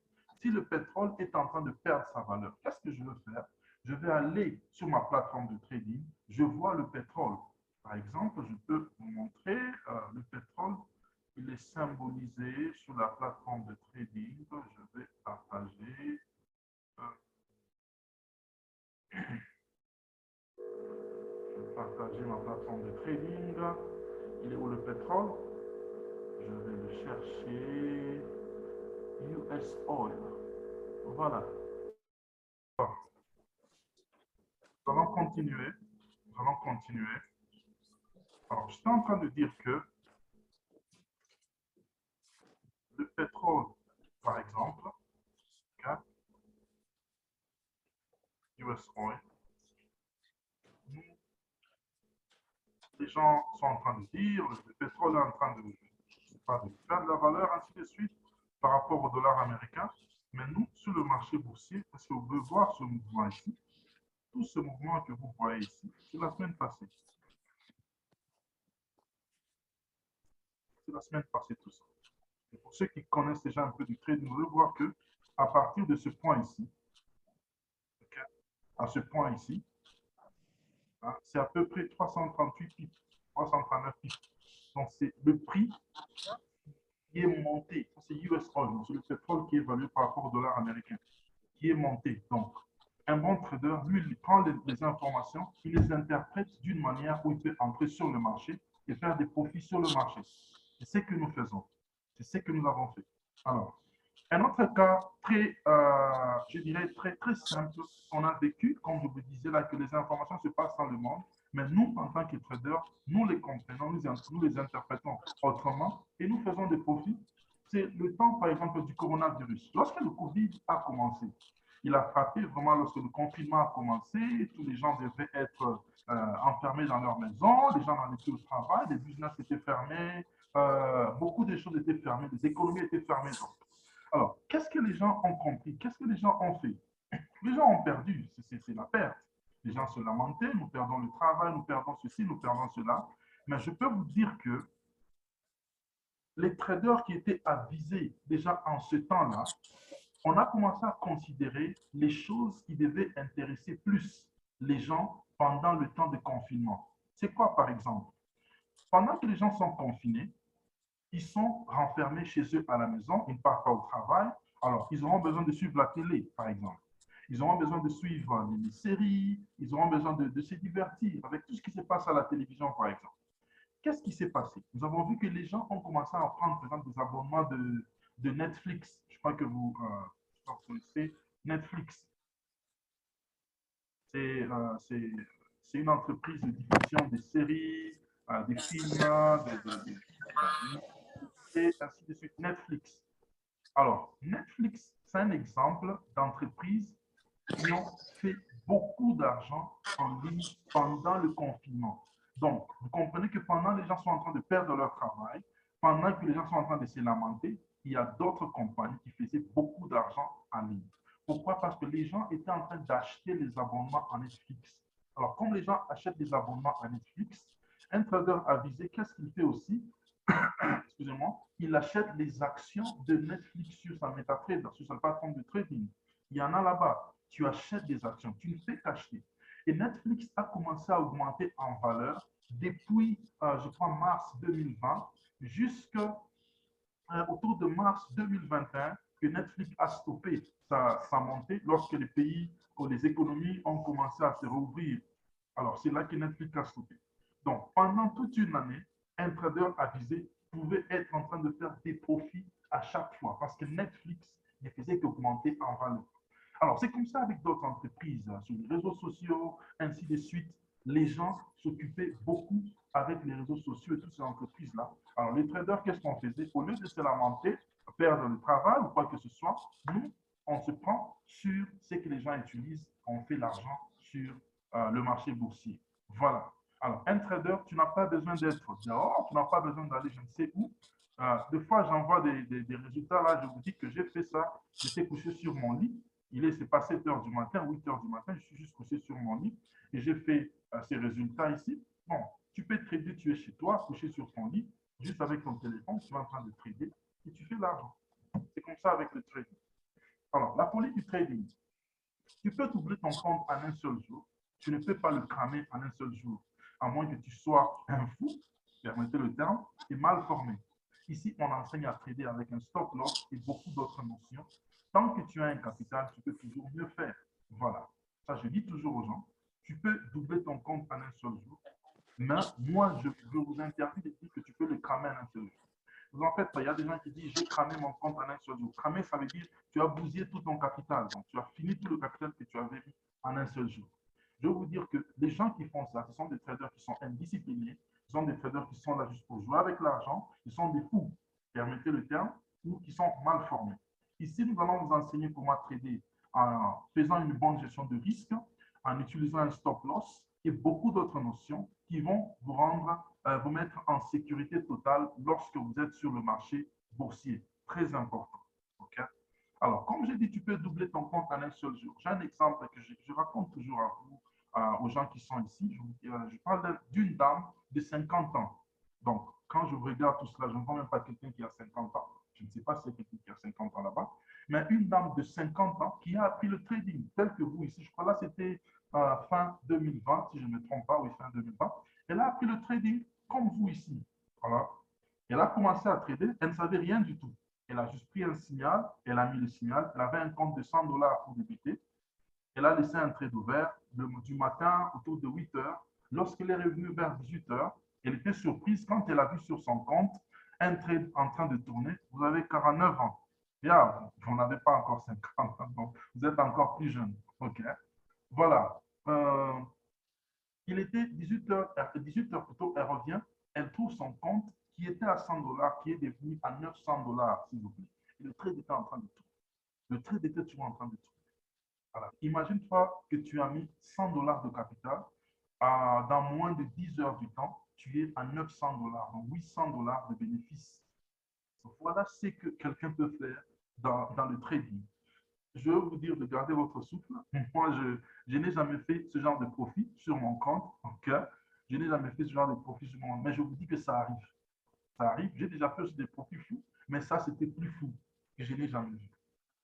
si le pétrole est en train de perdre sa valeur, qu'est-ce que je veux faire? Je vais aller sur ma plateforme de trading, je vois le pétrole. Par exemple, je peux vous montrer le pétrole. Il est symbolisé sur la plateforme de trading. Je vais partager. Je vais partager ma plateforme de trading. Il est où le pétrole? Je vais le chercher. US Oil. Voilà. Nous allons continuer. Nous allons continuer. Alors, je suis en train de dire que le pétrole, par exemple, okay, US Oil, les gens sont en train de dire le pétrole est en train de perdre la valeur, ainsi de suite, par rapport au dollar américain. Mais nous, sur le marché boursier, parce que vous pouvez voir ce mouvement ici, tout ce mouvement que vous voyez ici, c'est la semaine passée. C'est la semaine passée, tout ça. Et pour ceux qui connaissent déjà un peu du trading, vous allez voir que à partir de ce point ici, okay, à ce point ici, hein, c'est à peu près 338 pips, 339 pips. Donc, c'est le prix qui est monté. C'est US Oil, c'est le pétrole qui est évalué par rapport au dollar américain, qui est monté. Donc, un bon trader, lui, il prend les informations, il les interprète d'une manière où il peut entrer sur le marché et faire des profits sur le marché. C'est ce que nous faisons. C'est ce que nous avons fait. Alors, un autre cas très, je dirais, très simple qu'on a vécu, comme je vous disais là, que les informations se passent dans le monde, mais nous, en tant que traders, nous les comprenons, nous les interprétons autrement et nous faisons des profits. C'est le temps, par exemple, du coronavirus. Lorsque le Covid a commencé, il a frappé vraiment lorsque le confinement a commencé, tous les gens devaient être enfermés dans leur maison, les gens n'allaient plus au travail, les business étaient fermés, beaucoup de choses étaient fermées, les économies étaient fermées. Alors, qu'est-ce que les gens ont compris? Qu'est-ce que les gens ont fait? Les gens ont perdu, c'est la perte. Les gens se lamentaient, nous perdons le travail, nous perdons ceci, nous perdons cela. Mais je peux vous dire que les traders qui étaient avisés déjà en ce temps-là, on a commencé à considérer les choses qui devaient intéresser plus les gens pendant le temps de confinement. C'est quoi, par exemple? Pendant que les gens sont confinés, ils sont renfermés chez eux à la maison, ils ne partent pas au travail, alors ils auront besoin de suivre la télé, par exemple. Ils auront besoin de suivre les séries, ils auront besoin de se divertir avec tout ce qui se passe à la télévision, par exemple. Qu'est-ce qui s'est passé? Nous avons vu que les gens ont commencé à prendre, par exemple, des abonnements de Netflix. Je crois que vous connaissez Netflix. C'est une entreprise de diffusion des séries, des films, et ainsi de suite. Netflix. Alors, Netflix, c'est un exemple d'entreprise qui ont fait beaucoup d'argent en ligne pendant le confinement. Donc, vous comprenez que pendant que les gens sont en train de perdre leur travail, pendant que les gens sont en train de se lamenter, il y a d'autres compagnies qui faisaient beaucoup d'argent en ligne. Pourquoi? Parce que les gens étaient en train d'acheter les abonnements à Netflix. Alors, comme les gens achètent des abonnements à Netflix, un trader avisé, qu'est-ce qu'il fait aussi? Excusez-moi, il achète les actions de Netflix sur sa MetaTrader, sur sa plateforme de trading. Il y en a là-bas. Tu achètes des actions, tu ne fais qu'acheter. Et Netflix a commencé à augmenter en valeur depuis, je crois, mars 2020 jusqu'à autour de mars 2021 que Netflix a stoppé sa montée lorsque les pays ou les économies ont commencé à se rouvrir. Alors, c'est là que Netflix a stoppé. Donc, pendant toute une année, un trader avisé pouvait être en train de faire des profits à chaque fois parce que Netflix ne faisait qu'augmenter en valeur. Alors, c'est comme ça avec d'autres entreprises, sur les réseaux sociaux, ainsi de suite. Les gens s'occupaient beaucoup avec les réseaux sociaux et toutes ces entreprises-là. Alors, les traders, qu'est-ce qu'on faisait? Au lieu de se lamenter, perdre le travail ou quoi que ce soit, nous, on se prend sur ce que les gens utilisent, on fait l'argent sur le marché boursier. Voilà. Alors, un trader, tu n'as pas besoin d'être dehors, tu n'as pas besoin d'aller je ne sais où. Des fois, j'envoie des résultats, là, je vous dis que j'ai fait ça, j'étais couché sur mon lit, c'est pas 7 heures du matin, 8 heures du matin, je suis juste couché sur mon lit et j'ai fait ces résultats ici. Bon, tu peux trader, tu es chez toi, couché sur ton lit, juste avec ton téléphone, tu es en train de trader et tu fais l'argent. C'est comme ça avec le trading. Alors, la police du trading. Tu peux doubler ton compte en un seul jour. Tu ne peux pas le cramer en un seul jour, à moins que tu sois un fou, permettez le terme, et mal formé. Ici, on enseigne à trader avec un stop loss et beaucoup d'autres notions. Tant que tu as un capital, tu peux toujours mieux faire. Voilà. Ça, je dis toujours aux gens, tu peux doubler ton compte en un seul jour, mais moi, je vous interdis de dire que tu peux le cramer en un seul jour. En fait, il y a des gens qui disent j'ai cramé mon compte en un seul jour. Cramer, ça veut dire tu as bousillé tout ton capital. Donc, tu as fini tout le capital que tu avais mis en un seul jour. Je veux vous dire que les gens qui font ça, ce sont des traders qui sont indisciplinés, ce sont des traders qui sont là juste pour jouer avec l'argent, ils sont des fous, permettez le terme, ou qui sont mal formés. Ici, nous allons vous enseigner comment trader en faisant une bonne gestion de risque, en utilisant un stop loss et beaucoup d'autres notions qui vont vous rendre, vous mettre en sécurité totale lorsque vous êtes sur le marché boursier. Très important. Okay? Alors, comme j'ai dit, tu peux doubler ton compte en un seul jour. J'ai un exemple que je raconte toujours à vous, aux gens qui sont ici. Je parle d'une dame de 50 ans. Donc, quand je regarde tout cela, je ne vois même pas quelqu'un qui a 50 ans. Je ne sais pas si c'est quelqu'un qui a 50 ans là-bas. Mais une dame de 50 ans qui a appris le trading, tel que vous ici. Je crois là, c'était fin 2020, si je ne me trompe pas, oui, fin 2020. Elle a appris le trading comme vous ici. Voilà. Elle a commencé à trader, elle ne savait rien du tout. Elle a juste pris un signal, elle a mis le signal, elle avait un compte de 100 dollars pour débuter. Elle a laissé un trade ouvert du matin autour de 8 heures. Lorsqu'elle est revenue vers 18 heures, elle était surprise quand elle a vu sur son compte un trade en train de tourner. Vous avez 49 ans. Bien, vous n'avez pas encore 50 ans, donc vous êtes encore plus jeune. OK. Voilà. Il était 18 heures, 18 heures plutôt, elle revient, elle trouve son compte qui était à 100 dollars, qui est devenu à 900 dollars, s'il vous plaît. Et le trade était en train de tourner. Le trade était toujours en train de tourner. Voilà. Imagine-toi que tu as mis 100 dollars de capital. Dans moins de 10 heures du temps, tu es à 900 dollars, donc 800 dollars de bénéfices. Voilà ce que quelqu'un peut faire dans le trading. Je veux vous dire de garder votre souffle. Moi, je n'ai jamais fait ce genre de profit sur mon compte. Okay? Je n'ai jamais fait ce genre de profit sur mon compte. Mais je vous dis que ça arrive. Ça arrive. J'ai déjà fait aussi des profits fous, mais ça, c'était plus fou que je n'ai jamais vu.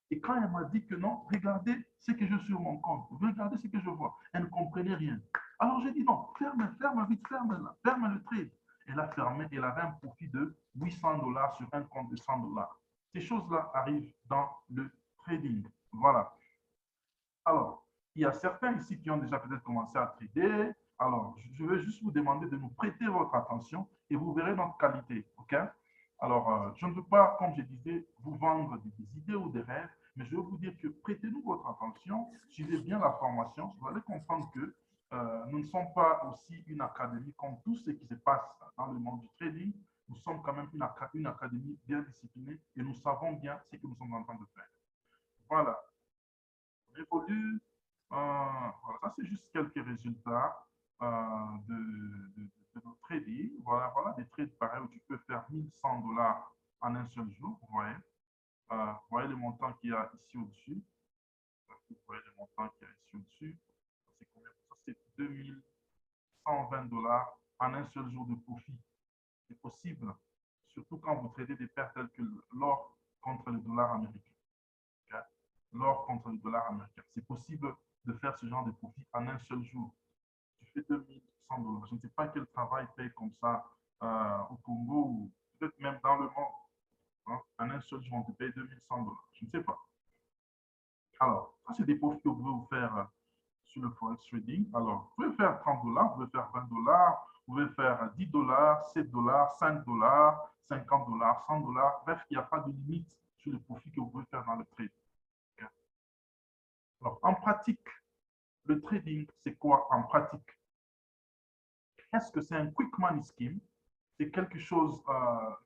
Et quand elle m'a dit que non, regardez ce que je suis sur mon compte, regardez ce que je vois, elle ne comprenait rien. Alors j'ai dit non, ferme vite, ferme le trade. Elle a fermé, elle avait un profit de 800 dollars sur un compte de 100 dollars. Ces choses-là arrivent dans le trading. Voilà. Alors, il y a certains ici qui ont déjà peut-être commencé à trader. Alors, je vais juste vous demander de nous prêter votre attention et vous verrez notre qualité. OK? Alors, je ne veux pas, comme je disais, vous vendre des idées ou des rêves, mais je veux vous dire que prêtez-nous votre attention, suivez bien la formation, vous allez comprendre que nous ne sommes pas aussi une académie comme tout ce qui se passe dans le monde du trading. Nous sommes quand même une académie bien disciplinée et nous savons bien ce que nous sommes en train de faire. Voilà. On évolue. Voilà, ça, c'est juste quelques résultats de nos trading. Voilà des trades pareils où tu peux faire 1100 dollars en un seul jour. Vous voyez le montant qu'il y a ici au-dessus. Vous voyez le montant qu'il y a ici au-dessus. C'est combien? Ça, c'est 2120 dollars en un seul jour de profit. C'est possible, surtout quand vous tradez des paires telles que l'or contre le dollar américain. Okay? L'or contre le dollar américain. C'est possible de faire ce genre de profit en un seul jour. Tu fais 2100 dollars. Je ne sais pas quel travail paye comme ça au Congo ou peut-être même dans le monde. Hein? En un seul jour, on te paye 2100 dollars. Je ne sais pas. Alors, ça, c'est des profits que vous pouvez vous faire sur le Forex Trading. Alors, vous pouvez faire 30 dollars, vous pouvez faire 20 dollars, vous pouvez faire 10 dollars, 7 dollars, 5 dollars, 50 dollars, 100 dollars. Bref, il n'y a pas de limite sur le profit que vous pouvez faire dans le trade. Okay? Alors, en pratique, le trading, c'est quoi en pratique? Est-ce que c'est un quick money scheme? C'est quelque chose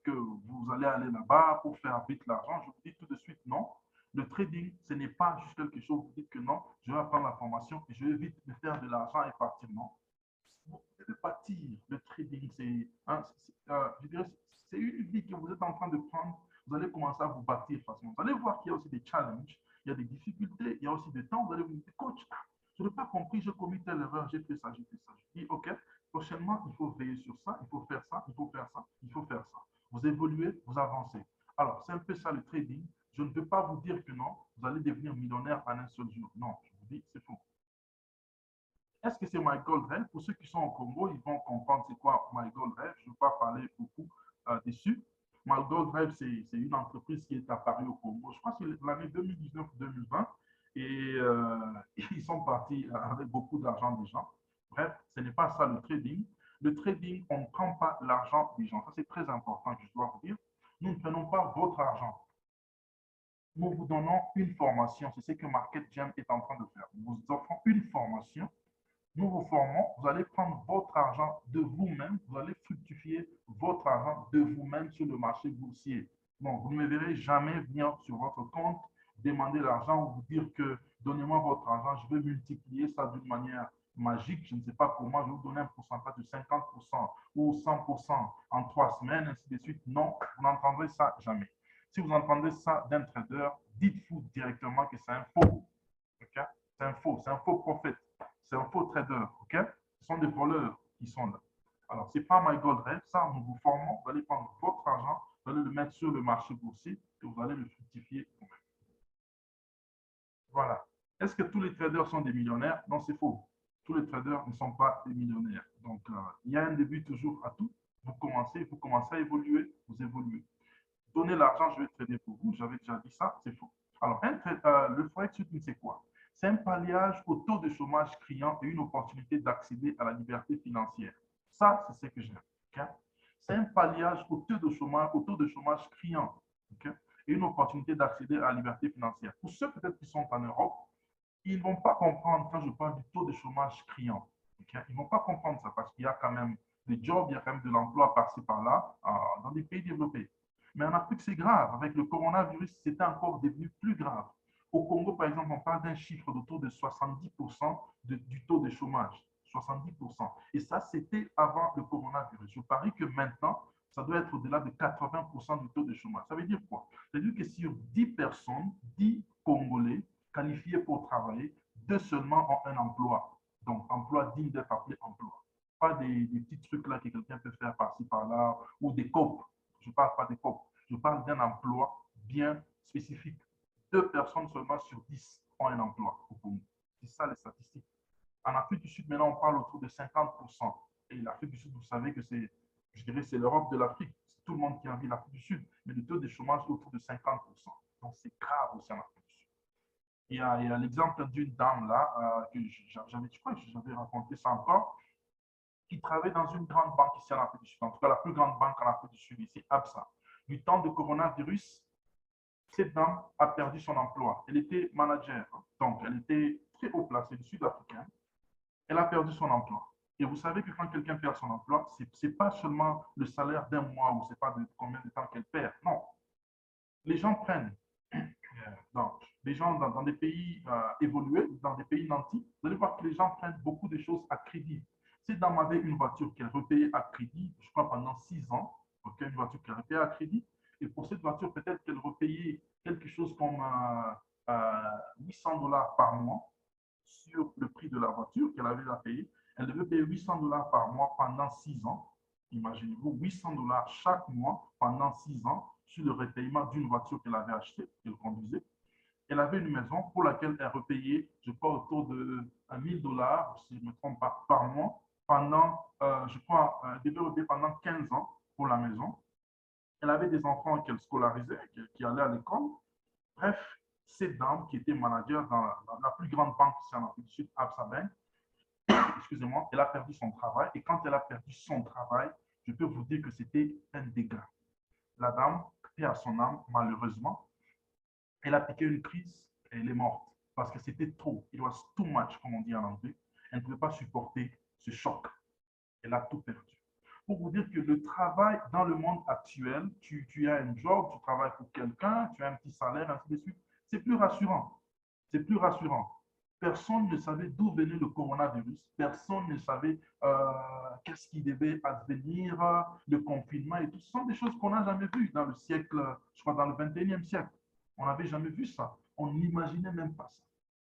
que vous allez aller là-bas pour faire vite l'argent? Je vous dis tout de suite non. Le trading, ce n'est pas juste quelque chose, vous dites que non, je vais apprendre la formation et je vais vite me faire de l'argent et partir. Non. Vous devez partir. Le trading, c'est hein, une vie que vous êtes en train de prendre. Vous allez commencer à vous bâtir facilement. Vous allez voir qu'il y a aussi des challenges, il y a des difficultés, il y a aussi des temps. Vous allez vous dire, coach, je n'ai pas compris, j'ai commis telle erreur, j'ai fait ça, j'ai fait ça. Je dis, OK, prochainement, il faut veiller sur ça, il faut faire ça, il faut faire ça, il faut faire ça. Vous évoluez, vous avancez. Alors, c'est un peu ça le trading. Je ne peux pas vous dire que non, vous allez devenir millionnaire en un seul jour. Non, je vous dis c'est faux. Est-ce que c'est My Gold Rêve? Pour ceux qui sont au Congo, ils vont comprendre c'est quoi My Gold Rêve. Je ne vais pas parler beaucoup dessus. My Gold Rêve, c'est une entreprise qui est apparue au Congo. Je crois que c'est l'année 2019-2020. Et ils sont partis avec beaucoup d'argent des gens. Bref, ce n'est pas ça le trading. Le trading, on ne prend pas l'argent des gens. Ça, c'est très important, je dois vous dire. Nous ne prenons pas votre argent. Nous vous donnons une formation. C'est ce que Market Jam est en train de faire. Nous vous offrons une formation. Nous vous formons, vous allez prendre votre argent de vous-même, vous allez fructifier votre argent de vous-même sur le marché boursier. Donc, vous ne me verrez jamais venir sur votre compte, demander l'argent ou vous dire que donnez-moi votre argent, je vais multiplier ça d'une manière magique, je ne sais pas comment, je vais vous donner un pourcentage de 50% ou 100% en 3 semaines, ainsi de suite. Non, vous n'entendrez ça jamais. Si vous entendez ça d'un trader, dites-vous directement que c'est un faux. Okay? C'est un faux prophète. C'est un faux trader, ok? Ce sont des voleurs qui sont là. Alors, ce n'est pas My Gold Rêve, ça, nous vous formons, vous allez prendre votre argent, vous allez le mettre sur le marché boursier et vous allez le fructifier vous-même. Voilà. Est-ce que tous les traders sont des millionnaires? Non, c'est faux. Tous les traders ne sont pas des millionnaires. Donc, il y a un début toujours à tout. Vous commencez à évoluer, vous évoluez. Donnez l'argent, je vais trader pour vous. J'avais déjà dit ça, c'est faux. Alors, le forex trading, c'est quoi? C'est un palliage au taux de chômage criant et une opportunité d'accéder à la liberté financière. Ça, c'est ce que j'aime. Okay? C'est un palliage au taux de chômage criant, okay? Et une opportunité d'accéder à la liberté financière. Pour ceux peut-être qui sont en Europe, ils ne vont pas comprendre quand je parle du taux de chômage criant. Okay? Ils ne vont pas comprendre ça parce qu'il y a quand même des jobs, il y a quand même de l'emploi par-ci par-là dans des pays développés. Mais en Afrique, c'est grave. Avec le coronavirus, c'était encore devenu plus grave. Au Congo, par exemple, on parle d'un chiffre d'autour de 70% du taux de chômage. 70%. Et ça, c'était avant le coronavirus. Je parie que maintenant, ça doit être au-delà de 80% du taux de chômage. Ça veut dire quoi? Ça veut dire que sur 10 personnes, 10 Congolais qualifiés pour travailler, 2 seulement ont un emploi. Donc, emploi digne d'être appelé emploi. Pas des petits trucs là que quelqu'un peut faire par-ci, par-là, ou des COP. Je ne parle pas des COP. Je parle d'un emploi bien spécifique. 2 personnes seulement sur 10 ont un emploi au Congo. C'est ça les statistiques. En Afrique du Sud, maintenant, on parle autour de 50%. Et l'Afrique du Sud, vous savez que c'est, je dirais, c'est l'Europe de l'Afrique. C'est tout le monde qui envie l'Afrique du Sud. Mais le taux de chômage est autour de 50%. Donc, c'est grave aussi en Afrique du Sud. Il y a l'exemple d'une dame là, que je crois que j'avais raconté ça encore, qui travaille dans une grande banque ici en Afrique du Sud, en tout cas la plus grande banque en Afrique du Sud, ici, ABSA. Du temps de coronavirus, cette dame a perdu son emploi. Elle était manager, donc elle était très haut placée du Sud-Africain. Elle a perdu son emploi. Et vous savez que quand quelqu'un perd son emploi, ce n'est pas seulement le salaire d'un mois ou ce n'est pas de combien de temps qu'elle perd. Non. Les gens prennent, donc, les gens dans des pays évolués, dans des pays nantis, vous allez voir que les gens prennent beaucoup de choses à crédit. Cette dame avait une voiture qu'elle repayait à crédit, je crois pendant 6 ans, okay, une voiture qu'elle repayait à crédit. Et pour cette voiture, peut-être qu'elle repayait quelque chose comme 800 dollars par mois sur le prix de la voiture qu'elle avait à payer. Elle devait payer 800 dollars par mois pendant 6 ans. Imaginez-vous, 800 dollars chaque mois pendant 6 ans sur le repayement d'une voiture qu'elle avait achetée, qu'elle conduisait. Elle avait une maison pour laquelle elle repayait, je crois, autour de 1000 dollars, si je ne me trompe pas, par mois, pendant, je crois, elle devait repayer pendant 15 ans pour la maison. Elle avait des enfants qu'elle scolarisait, qui allaient à l'école. Bref, cette dame qui était manager dans la plus grande banque ici en Afrique du Sud, Absa Bank, excusez-moi, elle a perdu son travail. Et quand elle a perdu son travail, je peux vous dire que c'était un dégât. La dame, paix à son âme, malheureusement, elle a piqué une crise et elle est morte parce que c'était trop. It was too much, comme on dit en anglais. Elle ne pouvait pas supporter ce choc. Elle a tout perdu. Pour vous dire que le travail dans le monde actuel, tu as un job, tu travailles pour quelqu'un, tu as un petit salaire, ainsi de suite, c'est plus rassurant. C'est plus rassurant. Personne ne savait d'où venait le coronavirus. Personne ne savait qu'est-ce qui devait advenir, le confinement et tout. Ce sont des choses qu'on n'a jamais vues dans le siècle, je crois dans le 21e siècle. On n'avait jamais vu ça. On n'imaginait même pas ça.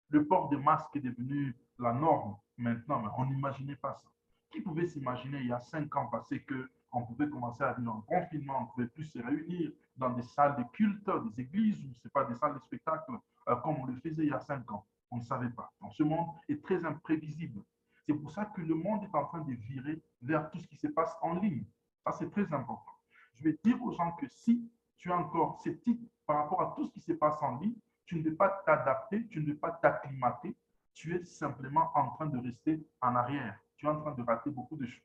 Le port de masque est devenu la norme maintenant, mais on n'imaginait pas ça. Qui pouvait s'imaginer il y a 5 ans passé qu'on pouvait commencer à vivre en confinement, on ne pouvait plus se réunir dans des salles de culte, des églises, ou c'est pas des salles de spectacle comme on le faisait il y a 5 ans. On ne savait pas. Donc, ce monde est très imprévisible. C'est pour ça que le monde est en train de virer vers tout ce qui se passe en ligne. Ça, c'est très important. Je vais dire aux gens que si tu es encore sceptique par rapport à tout ce qui se passe en ligne, tu ne veux pas t'adapter, tu ne veux pas t'acclimater, tu es simplement en train de rester en arrière. Tu es en train de rater beaucoup de choses.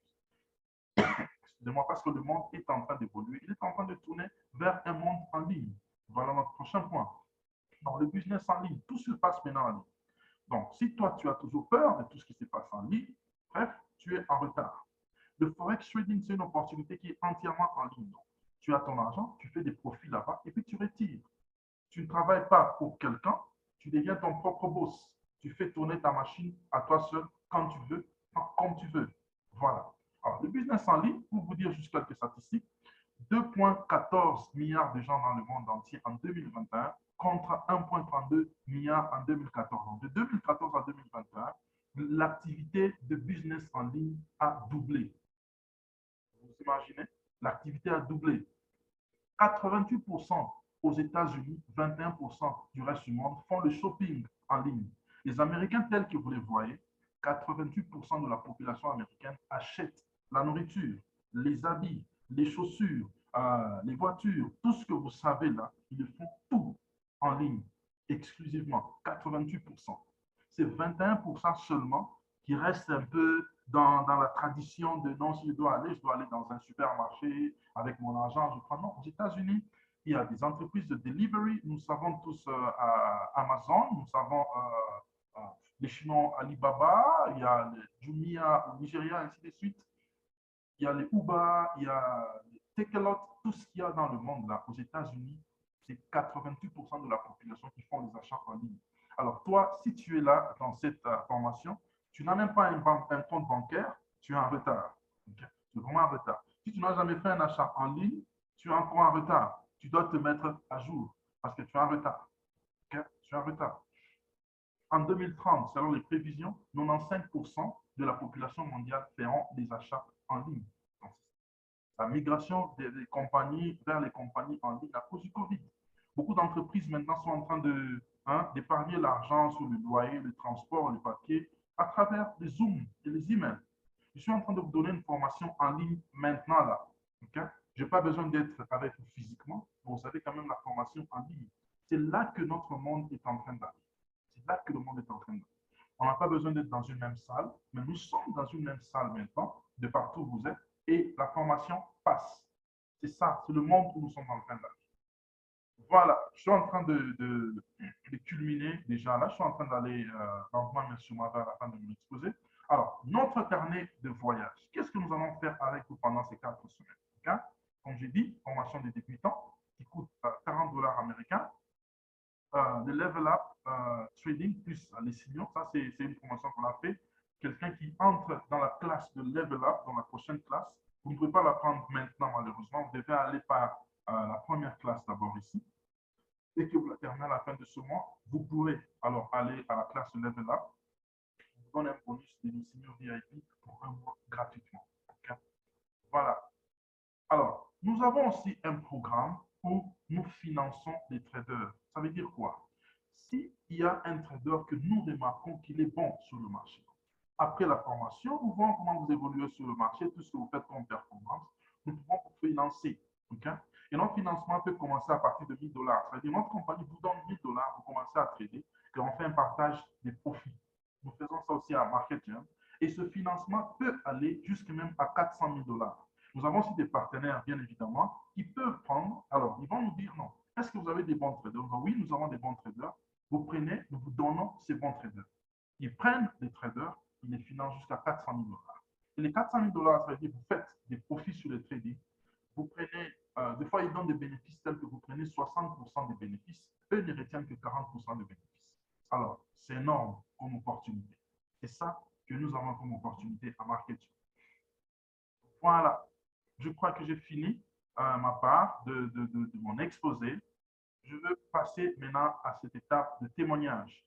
Excusez-moi, parce que le monde est en train d'évoluer. Il est en train de tourner vers un monde en ligne. Voilà notre prochain point. Dans le business en ligne, tout se passe maintenant en ligne. Donc, si toi, tu as toujours peur de tout ce qui se passe en ligne, bref, tu es en retard. Le forex trading, c'est une opportunité qui est entièrement en ligne. Donc, tu as ton argent, tu fais des profits là-bas et puis tu retires. Tu ne travailles pas pour quelqu'un, tu deviens ton propre boss. Tu fais tourner ta machine à toi seul quand tu veux, comme tu veux. Voilà. Alors, le business en ligne, pour vous dire juste quelques statistiques, 2,14 milliards de gens dans le monde entier en 2021 contre 1,32 milliards en 2014. Donc, de 2014 à 2021, l'activité de business en ligne a doublé. Vous imaginez? L'activité a doublé. 88% aux États-Unis, 21% du reste du monde font le shopping en ligne. Les Américains tels que vous les voyez, 88% de la population américaine achète la nourriture, les habits, les chaussures, les voitures, tout ce que vous savez là, ils le font tout en ligne, exclusivement, 88%. C'est 21% seulement qui restent un peu dans la tradition de non, si je dois aller dans un supermarché avec mon argent, je prends. Non, aux États-Unis, il y a des entreprises de delivery. Nous savons tous Amazon, nous savons les Chinois Alibaba, il y a les Jumia au Nigeria, ainsi de suite. Il y a les Uber, il y a les Takealot, tout ce qu'il y a dans le monde là, aux États-Unis, c'est 88% de la population qui font les achats en ligne. Alors toi, si tu es là dans cette formation, tu n'as même pas un compte bancaire, tu es en retard. Okay? Tu es vraiment en retard. Si tu n'as jamais fait un achat en ligne, tu es encore en retard. Tu dois te mettre à jour parce que tu es en retard. Okay? Tu es en retard. En 2030, selon les prévisions, 95% de la population mondiale feront des achats en ligne. Donc, la migration des compagnies vers les compagnies en ligne à cause du Covid. Beaucoup d'entreprises maintenant sont en train d'épargner l'argent sur le loyer, le transport, le papier, à travers les Zooms et les emails. Je suis en train de vous donner une formation en ligne maintenant là. Okay? Je n'ai pas besoin d'être avec vous physiquement, mais vous savez quand même la formation en ligne. C'est là que notre monde est en train d'aller. C'est là que le monde est en train d'aller. On n'a pas besoin d'être dans une même salle, mais nous sommes dans une même salle maintenant, de partout où vous êtes, et la formation passe. C'est ça, c'est le monde où nous sommes en train d'aller. Voilà, je suis en train de culminer déjà là, je suis en train d'aller lentement mais sûrement vers la fin de mon exposé. Alors, notre carnet de voyage, qu'est-ce que nous allons faire avec vous pendant ces 4 semaines? Okay? Comme j'ai dit, formation des débutants qui coûte 40 dollars américains. Le level up trading plus les signaux, ça c'est une formation qu'on a fait. Quelqu'un qui entre dans la classe de level up, dans la prochaine classe, vous ne pouvez pas la prendre maintenant malheureusement, vous devez aller par la première classe d'abord ici. Dès que vous la terminez à la fin de ce mois, vous pourrez alors aller à la classe de level up. Je vous donne un bonus de signaux VIP pour un mois gratuitement. Okay? Voilà. Alors, nous avons aussi un programme où nous finançons les traders. Ça veut dire quoi? S'il y a un trader que nous remarquons qu'il est bon sur le marché, après la formation, nous voyons comment vous évoluez sur le marché, tout ce que vous faites comme performance, nous pouvons vous financer. Okay? Et notre financement peut commencer à partir de 1000 dollars. C'est-à-dire notre compagnie vous donne 1000 dollars, vous commencez à trader, et on fait un partage des profits. Nous faisons ça aussi à Market Jam. Et ce financement peut aller jusqu'à même à 400 000 dollars. Nous avons aussi des partenaires, bien évidemment, qui peuvent prendre. Alors, ils vont nous dire non. Est-ce que vous avez des bons traders? Oui, nous avons des bons traders. Vous prenez, nous vous donnons ces bons traders. Ils prennent les traders, ils les financent jusqu'à 400 000 dollars. Et les 400 000 dollars, ça veut dire que vous faites des profits sur le trading. Vous prenez, des fois, ils donnent des bénéfices tels que vous prenez 60% des bénéfices. Eux ne retiennent que 40% des bénéfices. Alors, c'est énorme comme opportunité. C'est ça que nous avons comme opportunité à marketing. Voilà, je crois que j'ai fini ma part de mon exposé. Je veux passer maintenant à cette étape de témoignage.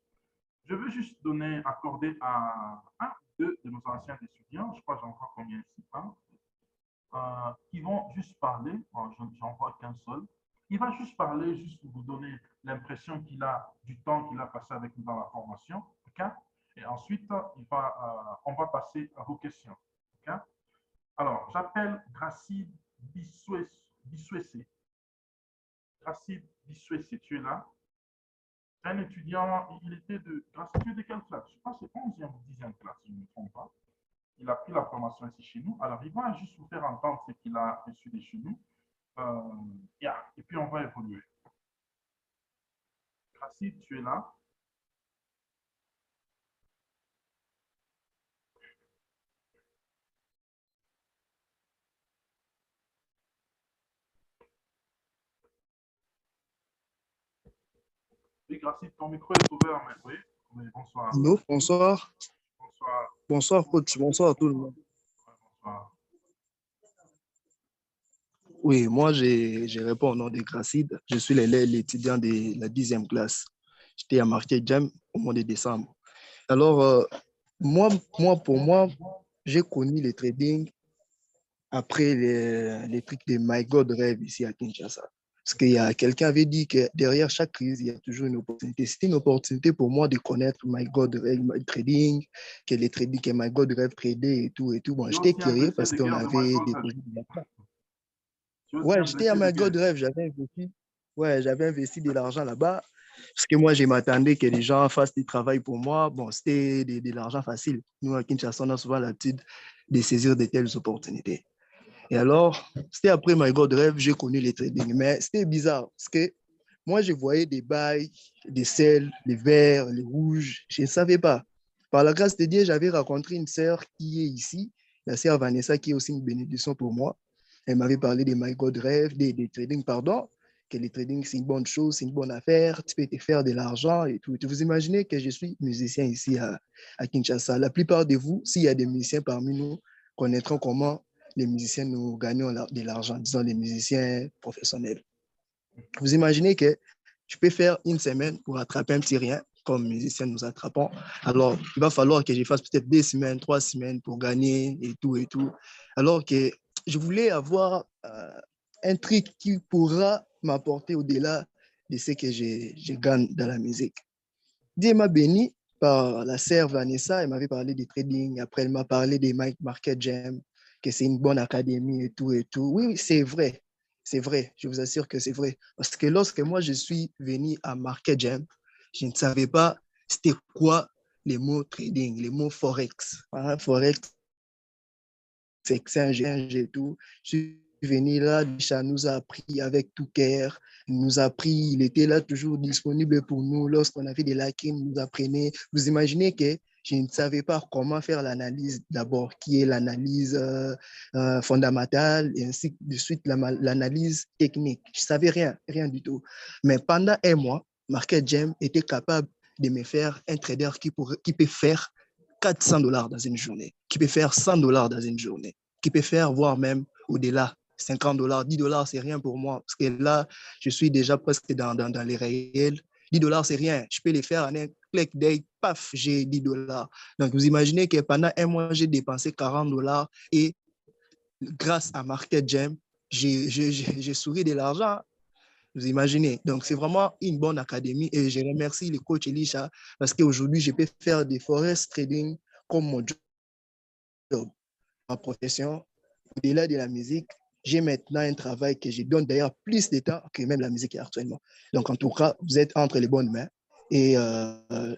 Je veux juste accorder à un ou deux de nos anciens étudiants, je crois que j'en vois combien ici, qui vont juste parler. Bon, j'en vois qu'un seul. Il va juste parler, juste pour vous donner l'impression qu'il a du temps qu'il a passé avec nous dans la formation. OK? Et ensuite, on va passer à vos questions. OK? Alors, j'appelle Gracide Bissuessé. Gracide Bissuessé, tu es là? Un étudiant, il était de. Gracide, tu es de quelle classe? Je pense que c'est 11e ou 10e classe, si je ne me trompe pas. Il a pris la formation ici chez nous. Alors, il va juste vous faire entendre ce qu'il a reçu de chez nous. Euh, yeah. Et puis, on va évoluer. Gracide, tu es là? Oui, Gracide, ton micro est ouvert, mais oui. Oui, bonsoir. Allô, bonsoir. Bonsoir. Bonsoir, coach. Bonsoir à tout le monde. Ouais, bonsoir. Oui, moi, je réponds au nom de Gracide. Je suis l'étudiant de la 10e classe. J'étais à Marquet Jam au mois de décembre. Alors, moi, pour moi, j'ai connu le trading après les trucs de My God Rêve ici à Kinshasa. Parce qu'il y a quelqu'un avait dit que derrière chaque crise, il y a toujours une opportunité. C'était une opportunité pour moi de connaître My God Rêve Trading, que les trading, que My God Rêve tradait et tout et tout. Bon, Tu es j'étais aussi un curieux dossier parce de qu'on guerre de avait Michael des Redd. projets de l'argent. Tu es aussi Ouais, un j'étais à dossier de My God guerre. Rêve, j'avais investi de l'argent là-bas. Parce que moi, je m'attendais que les gens fassent du travail pour moi. Bon, c'était de l'argent facile. Nous, à Kinshasa, on a souvent l'habitude de saisir de telles opportunités. Et alors, c'était après My God Rêve, j'ai connu les trading. Mais c'était bizarre parce que moi, je voyais des bails, des sels, les verts, les rouges. Je ne savais pas. Par la grâce de Dieu, j'avais rencontré une sœur qui est ici, la sœur Vanessa, qui est aussi une bénédiction pour moi. Elle m'avait parlé des My God Rêve, des trading, pardon, que les trading, c'est une bonne chose, c'est une bonne affaire, tu peux te faire de l'argent et tout. Vous imaginez que je suis musicien ici à Kinshasa. La plupart de vous, s'il y a des musiciens parmi nous, connaîtront comment les musiciens nous gagnons de l'argent, disons les musiciens professionnels. Vous imaginez que je peux faire une semaine pour attraper un petit rien, comme musicien nous attrapons. Alors, il va falloir que je fasse peut-être 2 semaines, 3 semaines pour gagner et tout et tout. Alors que je voulais avoir un truc qui pourra m'apporter au-delà de ce que je gagne dans la musique. Dieu m'a béni par la sœur Vanessa, elle m'avait parlé du trading, après elle m'a parlé des Market Jam, que c'est une bonne académie et tout et tout. Oui, c'est vrai, je vous assure que c'est vrai. Parce que lorsque moi je suis venu à Market Jam, je ne savais pas c'était quoi les mots trading, les mots forex. Hein, forex, c'est un et tout. Je suis venu là, ça nous a appris avec tout cœur, il nous a appris, il était là toujours disponible pour nous lorsqu'on avait des lacunes, il nous apprenait. Vous imaginez que je ne savais pas comment faire l'analyse d'abord, qui est l'analyse fondamentale et ainsi de suite l'analyse technique. Je ne savais rien, rien du tout. Mais pendant un mois, Market Jam était capable de me faire un trader qui peut faire $400 dans une journée, qui peut faire $100 dans une journée, qui peut faire voire même au-delà. $50, $10, c'est rien pour moi. Parce que là, je suis déjà presque dans les réels. $10, c'est rien. Je peux les faire en un clic d'œil, paf, j'ai $10. Donc, vous imaginez que pendant un mois, j'ai dépensé $40 et grâce à Market Jam, j'ai souri de l'argent. Vous imaginez. Donc, c'est vraiment une bonne académie et je remercie le coach Elisha parce qu'aujourd'hui, je peux faire des forest trading comme mon job, ma profession. Au-delà de la musique, j'ai maintenant un travail que je donne d'ailleurs plus de temps que même la musique actuellement. Donc, en tout cas, vous êtes entre les bonnes mains. Et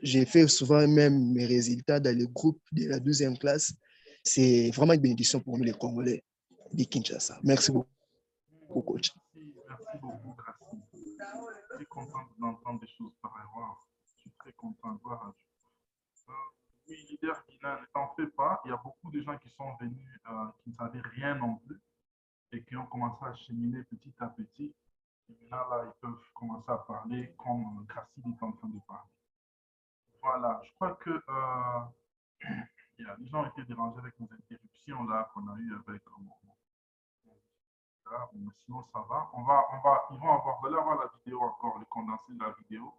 j'ai fait souvent même mes résultats dans le groupe de la 12e classe. C'est vraiment une bénédiction pour nous, les Congolais de Kinshasa. Merci beaucoup, coach. Merci beaucoup, Gracile. Je suis content d'entendre des choses pareilles. Wow. Je suis très content. Voilà. Euh, oui, leader Guinan, ne t'en fais pas. Il y a beaucoup de gens qui sont venus, qui ne savaient rien non plus et qui ont commencé à cheminer petit à petit. Et maintenant, là, ils peuvent commencer à parler comme Gracile est en train de parler. Voilà, je crois que les gens ont été dérangés avec nos interruptions là qu'on a eues avec mais sinon ça va. Ils vont avoir, vous allez avoir la vidéo encore, le condensé de la vidéo.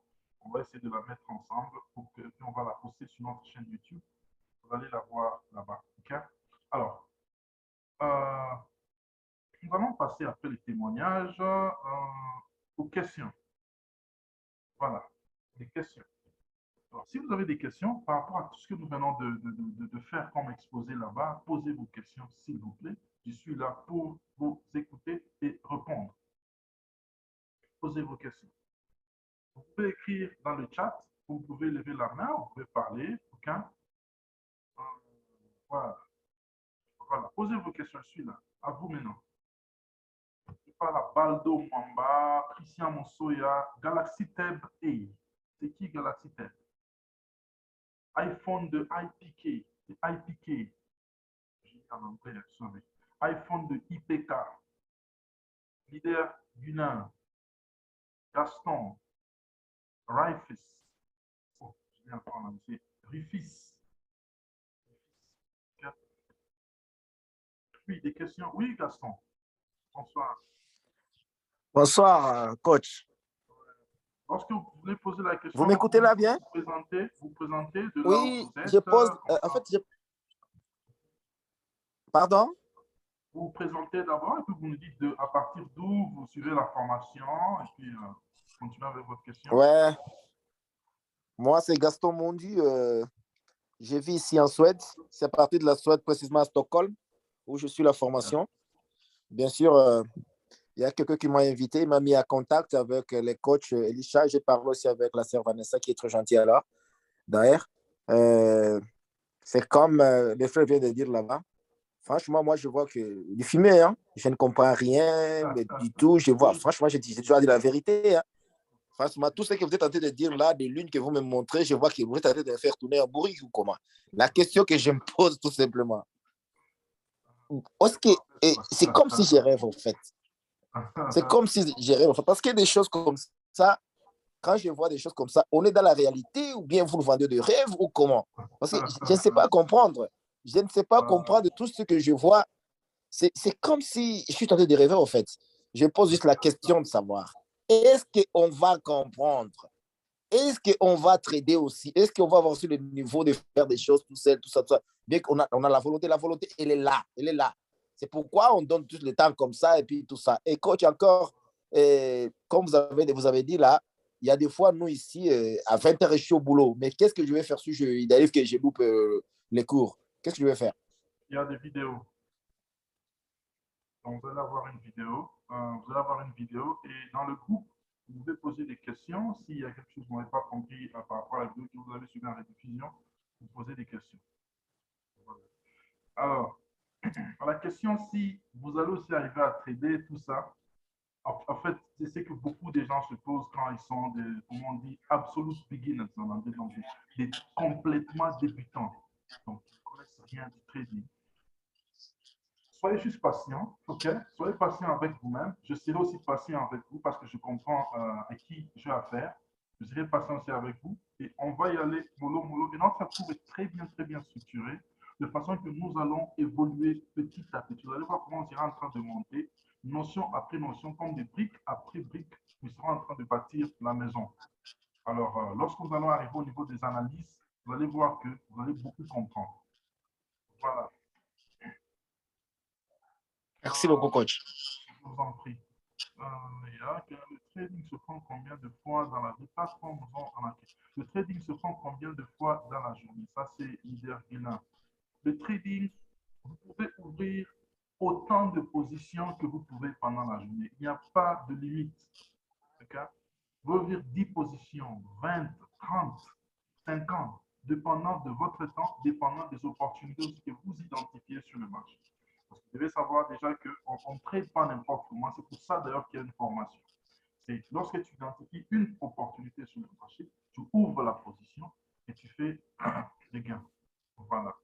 On va essayer de la mettre ensemble pour que puis on va la poster sur notre chaîne YouTube. Vous allez la voir là-bas. OK? Alors, euh, nous allons passer après les témoignages. aux questions. Voilà, des questions. Alors, si vous avez des questions par rapport à tout ce que nous venons de faire comme exposé là-bas, posez vos questions, s'il vous plaît. Je suis là pour vous écouter et répondre. Posez vos questions. Vous pouvez écrire dans le chat, vous pouvez lever la main, vous pouvez parler. Okay? Voilà. Voilà. Posez vos questions, je suis là. À vous maintenant. Je parle à Baldo Mwamba, Christian Monsoya, Galaxy Tab A. C'est qui Galaxy Tab? iPhone de IPK. C'est IPK. J'ai dit en anglais, sorry. iPhone de IPK. Leader Gunnar. Gaston. Rifis. Oh, je viens encore en anglais. Rifis. Oui, des questions. Oui, Gaston. Bonsoir. Bonsoir, coach. Lorsque vous voulez poser la question, vous m'écoutez là bien? Vous présentez de là oui, où vous êtes. Je pose. En fait, Pardon? Vous vous présentez d'abord et puis vous nous dites à partir d'où vous suivez la formation et puis continuez avec votre question. Ouais. Moi, c'est Gaston Mondi. Je vis ici en Suède. C'est à partir de la Suède, précisément à Stockholm, où je suis la formation. Bien sûr, il y a quelqu'un qui m'a invité, il m'a mis en contact avec les coachs Elisha. J'ai parlé aussi avec la sœur Vanessa, qui est très gentille alors, d'ailleurs. C'est comme le frère vient de dire là-bas. Franchement, moi, je vois que du fumé, hein, je ne comprends rien mais du tout. Je vois, franchement, j'ai toujours dit la vérité. Hein. Franchement, tout ce que vous êtes en train de dire là, des lunes que vous me montrez, je vois que vous êtes en train de faire tourner un bourrique ou comment. La question que je me pose tout simplement, c'est comme si je rêve en fait. C'est comme si je rêve en fait. Parce qu'il y a des choses comme ça, quand je vois des choses comme ça, on est dans la réalité ou bien vous le vendez de rêve ou comment? Parce que je ne sais pas comprendre. Je ne sais pas comprendre tout ce que je vois. C'est comme si je suis en train de rêver en fait. Je pose juste la question de savoir, est-ce qu'on va comprendre? Est-ce qu'on va trader aussi? Est-ce qu'on va avoir aussi le niveau de faire des choses tout seul, tout ça, tout ça? Bien qu'on a la volonté, elle est là. Elle est là. C'est pourquoi on donne tout le temps comme ça et puis tout ça. Et coach, encore, comme vous avez dit là, il y a des fois, nous ici, à 20h, je suis au boulot. Mais qu'est-ce que je vais faire si il arrive que je loupe les cours? Qu'est-ce que je vais faire? Il y a des vidéos. Donc, vous allez avoir une vidéo. Et dans le groupe, vous pouvez poser des questions. S'il y a quelque chose que vous n'avez pas compris par rapport à la vidéo que vous avez suivi en rediffusion, vous posez des questions. Voilà. Alors, à la question si vous allez aussi arriver à trader tout ça, en fait, c'est ce que beaucoup de gens se posent quand ils sont des, comment on dit, absolute beginners en anglais, donc des complètement débutants. Donc, ils ne connaissent rien du trading. Soyez juste patient, ok? Soyez patient avec vous-même. Je serai aussi patient avec vous parce que je comprends à qui j'ai affaire. Je serai patient aussi avec vous et on va y aller mollo mollo. Et notre cours est très bien structuré de façon que nous allons évoluer petit à petit. Vous allez voir comment on sera en train de monter, notion après notion, comme des briques après briques, nous serons en train de bâtir la maison. Alors, lorsque nous allons arriver au niveau des analyses, vous allez voir que vous allez beaucoup comprendre. Voilà. Merci beaucoup, coach. Je vous en prie. Le trading se prend combien de fois dans la vie? Le trading se prend combien de fois dans la journée? Ça, c'est leader Guénin. Le trading, vous pouvez ouvrir autant de positions que vous pouvez pendant la journée. Il n'y a pas de limite. Okay? Vous pouvez ouvrir 10 positions, 20, 30, 50, dépendant de votre temps, dépendant des opportunités que vous identifiez sur le marché. Parce que vous devez savoir déjà qu'on ne trade pas n'importe comment. C'est pour ça d'ailleurs qu'il y a une formation. C'est lorsque tu identifies une opportunité sur le marché, tu ouvres la position et tu fais des gains. Voilà.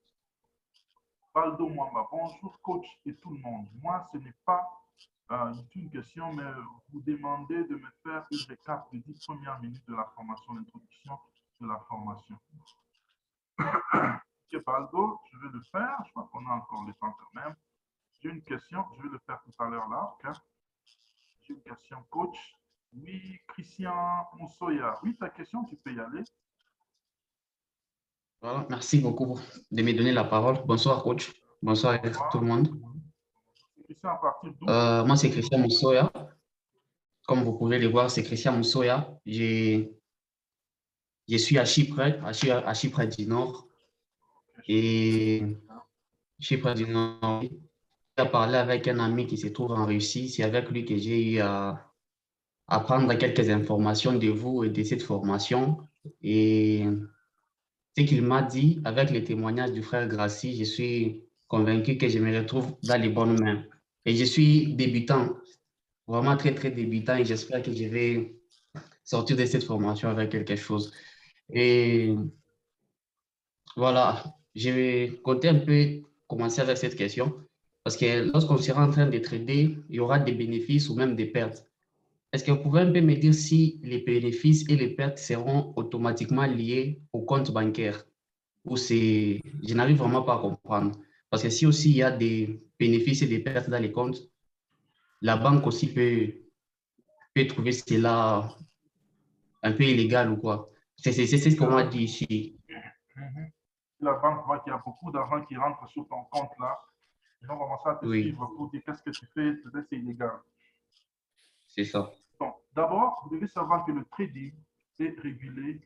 Baldo Mwamba, bonjour coach et tout le monde. Moi, ce n'est pas une question, mais vous demandez de me faire une récap des 10 premières minutes de la formation, l'introduction de la formation. Ok, Baldo, je vais le faire. Je crois qu'on a encore le temps quand même. J'ai une question, je vais le faire tout à l'heure là. Okay? J'ai une question, coach. Oui, Christian Monsoya. Oui, ta question, tu peux y aller. Voilà, merci beaucoup de me donner la parole. Bonsoir, coach. Bonsoir à tout le monde. Christian, à partir d'où? Moi, c'est Christian Monsoya. Comme vous pouvez le voir, c'est Christian Moussoya. Je suis à Chypre, à Chypre du Nord. Et Chypre du Nord, j'ai parlé avec un ami qui se trouve en Russie. C'est avec lui que j'ai eu à prendre quelques informations de vous et de cette formation. Et ce qu'il m'a dit, avec les témoignages du frère Grassi, je suis convaincu que je me retrouve dans les bonnes mains. Et je suis débutant, vraiment très, très débutant, et j'espère que je vais sortir de cette formation avec quelque chose. Et voilà, je vais compter un peu commencer avec cette question, parce que lorsqu'on sera en train de trader, il y aura des bénéfices ou même des pertes. Est-ce que vous pouvez un peu me dire si les bénéfices et les pertes seront automatiquement liés au compte bancaire? Ou c'est, je n'arrive vraiment pas à comprendre. Parce que si aussi il y a des bénéfices et des pertes dans les comptes, la banque aussi peut trouver cela un peu illégal ou quoi. C'est ce qu'on m'a dit ici. Mhm. La banque voit qu'il y a beaucoup d'argent qui rentre sur ton compte là. Ils vont commencer à te Oui, suivre pour dire qu'est-ce que tu fais, peut-être c'est illégal. c'est ça. Bon, d'abord, vous devez savoir que le trading est régulé,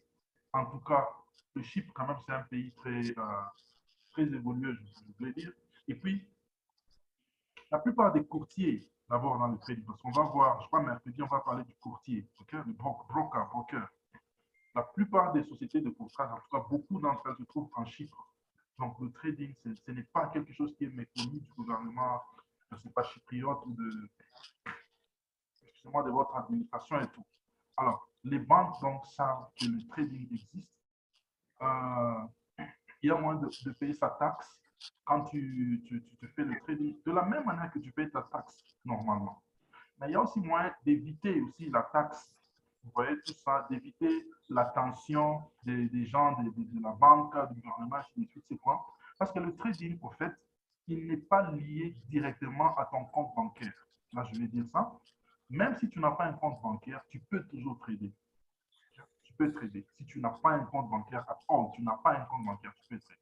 en tout cas, le Chypre, quand même, c'est un pays très évolué, je voulais dire. Et puis, la plupart des courtiers, d'abord dans le trading, parce qu'on va voir, je crois, mercredi, on va parler du courtier, okay? Le broker. La plupart des sociétés de courtage, en tout cas, beaucoup d'entre elles se trouvent en Chypre. Donc, le trading, ce n'est pas quelque chose qui est méconnu du gouvernement, je ne sais pas, chypriote ou excusez-moi, de votre administration et tout. Alors, les banques donc savent que le trading existe. Euh, il y a moyen de payer sa taxe quand tu te fais le trading, de la même manière que tu payes ta taxe normalement. Mais il y a aussi moyen d'éviter aussi la taxe. Vous voyez tout ça, d'éviter l'attention des gens de la banque, du gouvernement, ainsi de suite. C'est quoi? Parce que le trading, au fait, il n'est pas lié directement à ton compte bancaire. Là, je vais dire ça. Même si tu n'as pas un compte bancaire, tu peux toujours trader. Tu peux trader. Si tu n'as pas un compte bancaire, tu n'as pas un compte bancaire, tu peux trader.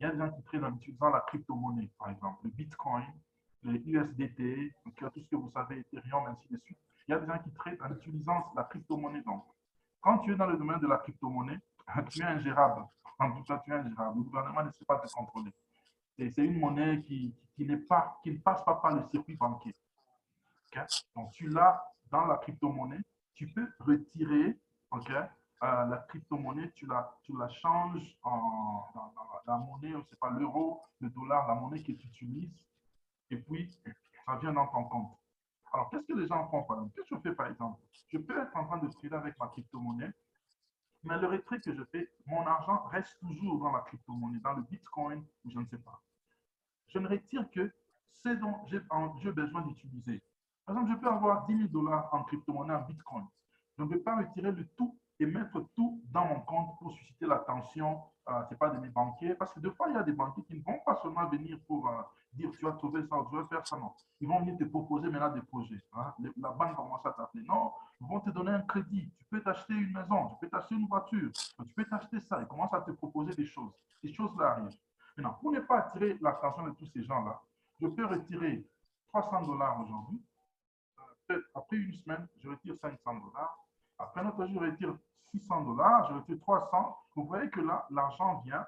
Il y a des gens qui tradent en utilisant la crypto-monnaie, par exemple, le Bitcoin, le USDT, donc tout ce que vous savez, Ethereum, ainsi de suite. Il y a des gens qui tradent en utilisant la crypto-monnaie. Donc, quand tu es dans le domaine de la crypto-monnaie, tu es ingérable. En tout cas, tu es ingérable. Le gouvernement ne sait pas te contrôler. C'est une monnaie qui ne passe pas par le circuit bancaire. Okay? Donc, tu l'as dans la crypto-monnaie, tu peux retirer, okay? La crypto-monnaie, tu la changes dans la monnaie, c'est pas l'euro, le dollar, la monnaie que tu utilises, et puis ça vient dans ton compte. Alors, qu'est-ce que les gens font par exemple? Qu'est-ce que je fais par exemple? Je peux être en train de trader avec ma crypto-monnaie, mais le retrait que je fais, mon argent reste toujours dans la crypto-monnaie, dans le Bitcoin, ou je ne sais pas. Je ne retire que ce dont j'ai besoin d'utiliser. Par exemple, je peux avoir 10 000 dollars en crypto-monnaie, en Bitcoin. Je ne peux pas retirer le tout et mettre tout dans mon compte pour susciter l'attention, c'est pas de mes banquiers, parce que des fois, il y a des banquiers qui ne vont pas seulement venir pour dire tu vas trouver ça ou tu vas faire ça, non. Ils vont venir te proposer maintenant des projets. Hein. La banque commence à t'appeler. Non, ils vont te donner un crédit. Tu peux t'acheter une maison, tu peux t'acheter une voiture, tu peux t'acheter ça. Ils commencent à te proposer des choses. Ces choses-là arrivent. Maintenant, pour ne pas attirer l'attention de tous ces gens-là, je peux retirer 300 dollars aujourd'hui. Peut-être après une semaine, je retire 500 dollars. Après un autre jour, je retire 600 dollars, je retire 300. Vous voyez que là, l'argent vient,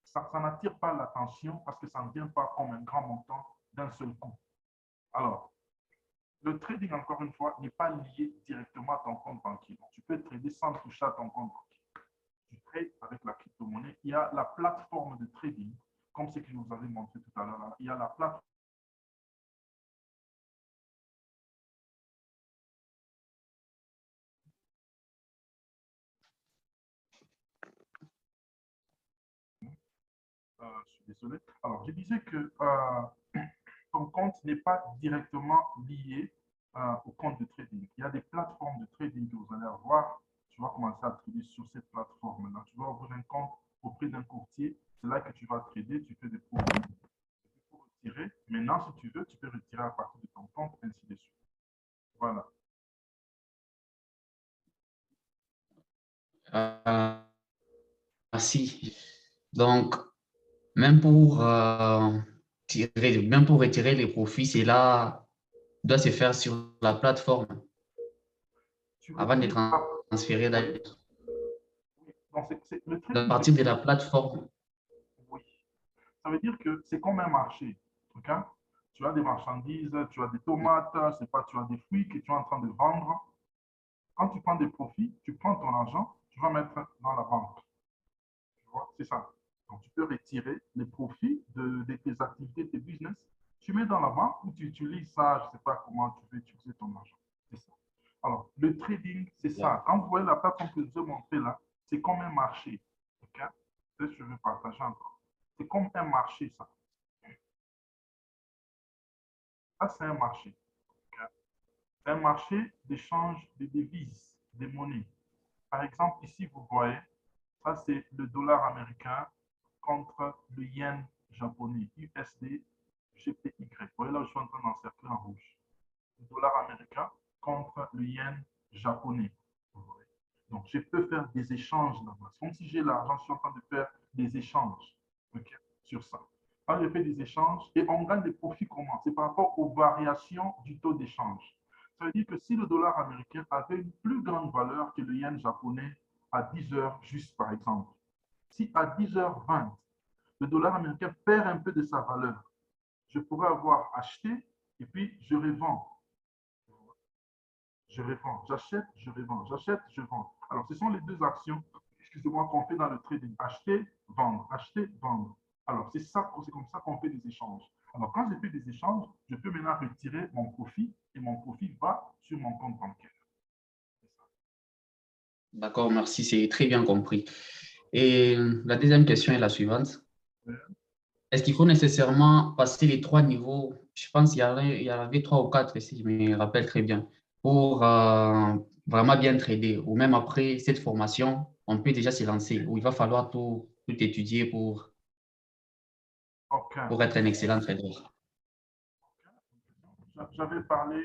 ça n'attire pas l'attention parce que ça ne vient pas comme un grand montant d'un seul coup. Alors, le trading, encore une fois, n'est pas lié directement à ton compte banquier. Donc, tu peux trader sans toucher à ton compte banquier. Tu trades avec la crypto-monnaie. Il y a la plateforme de trading, comme ce que je vous avais montré tout à l'heure. Il y a la plateforme. Je suis désolé. Alors, je disais que ton compte n'est pas directement lié au compte de trading. Il y a des plateformes de trading que vous allez avoir. Tu vas commencer à trader sur cette plateforme-là. Tu vas ouvrir un compte auprès d'un courtier. C'est là que tu vas trader. Tu fais des profits. Tu peux retirer. Maintenant, si tu veux, tu peux retirer à partir de ton compte, ainsi de suite. Voilà. Merci. Donc, même pour retirer les profits, cela doit se faire sur la plateforme. tu avant de utilises pas. transférer Oui. Donc, le à trading, partir de la plateforme. oui. Ça veut dire que c'est comme un marché. Ok? Tu as des marchandises, tu as des tomates, c'est pas, tu as des fruits que tu es en train de vendre. Quand tu prends des profits, tu prends ton argent, tu vas mettre dans la banque. Tu vois, c'est ça. Donc, tu peux retirer les profits de tes activités, tes business. Tu mets dans la banque ou tu utilises ça, je ne sais pas comment tu veux utiliser ton argent. C'est ça. Alors, le trading, c'est ça. Quand vous voyez la plateforme que je vous ai montrée là, c'est comme un marché. Ok? Peut-être que je vais partager encore. C'est comme un marché, ça. Ça, c'est un marché. Ok? C'est un marché d'échange de devises, des monnaies. Par exemple, ici, vous voyez, ça, c'est le dollar américain contre le yen japonais, USD GPY. Vous voyez là, je suis en train d'encercler en rouge. Le dollar américain contre le yen japonais. Donc, je peux faire des échanges là-bas. Comme si j'ai l'argent, je suis en train de faire des échanges, okay, sur ça. Quand je fais des échanges, et on gagne des profits comment? C'est par rapport aux variations du taux d'échange. Ça veut dire que si le dollar américain avait une plus grande valeur que le yen japonais à 10 heures juste, par exemple, si à 10h20, le dollar américain perd un peu de sa valeur, je pourrais avoir acheté et puis je revends. Je revends. J'achète, je revends. J'achète, je vends. Alors, ce sont les deux actions, excusez-moi, qu'on fait dans le trading. Acheter, vendre. Acheter, vendre. Alors, c'est comme ça qu'on fait des échanges. Alors, quand je fais des échanges, je peux maintenant retirer mon profit et mon profit va sur mon compte bancaire. D'accord, merci, c'est très bien compris. Et la deuxième question est la suivante. Est-ce qu'il faut nécessairement passer les 3 niveaux? Je pense qu'il y avait 3 ou 4, si je me rappelle très bien, pour vraiment bien trader. Ou même après cette formation, on peut déjà se lancer, où il va falloir tout étudier Okay. pour être un excellent trader. J'avais parlé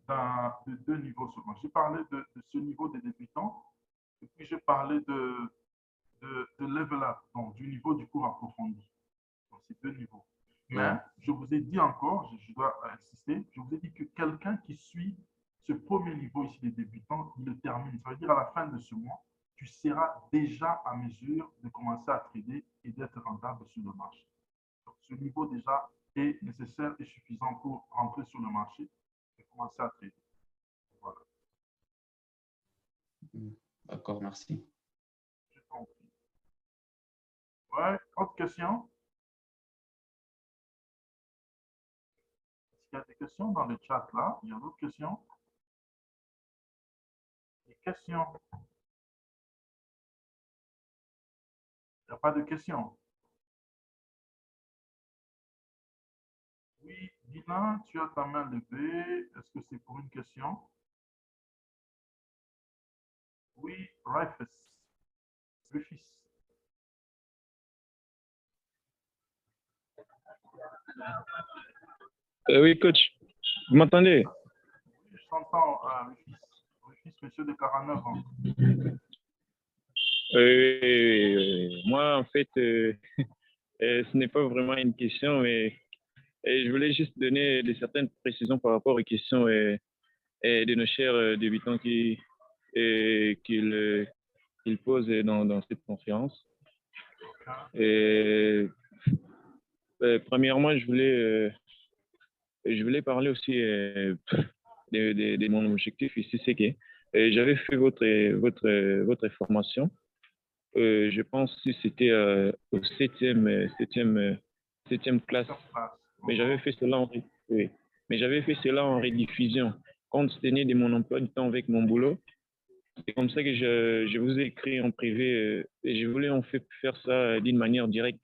de 2 niveaux seulement. J'ai parlé de ce niveau des débutants et puis j'ai parlé de level up, donc du niveau du cours approfondi. Donc, c'est 2 niveaux. Mais je vous ai dit encore, je dois insister, je vous ai dit que quelqu'un qui suit ce premier niveau ici des débutants, il le termine. Ça veut dire à la fin de ce mois, tu seras déjà à mesure de commencer à trader et d'être rentable sur le marché. Donc, ce niveau déjà est nécessaire et suffisant pour rentrer sur le marché et commencer à trader. Voilà. D'accord, merci. J'ai compris. Ouais, autre question? Est-ce qu'il y a des questions dans le chat là? Il y a d'autres questions? Des questions? Il n'y a pas de questions? Oui, Dina, tu as ta main levée. Est-ce que c'est pour une question? Oui, Rufus. Rufus. Oui, coach. Vous m'entendez? Oui, je t'entends, Rufus. Rufus, monsieur de 49 ans. Moi, en fait, ce n'est pas vraiment une question, mais je voulais juste donner certaines précisions par rapport aux questions de nos chers débutants qu'ils posent dans cette conférence. Okay. Premièrement, je voulais parler aussi de mon objectif ici, c'est que j'avais fait votre formation. Je pense que c'était au septième classe. Mais j'avais fait cela oui. Mais j'avais fait cela en rediffusion, compte tenu de mon emploi du temps avec mon boulot. C'est comme ça que je vous ai écrit en privé et je voulais en fait faire ça d'une manière directe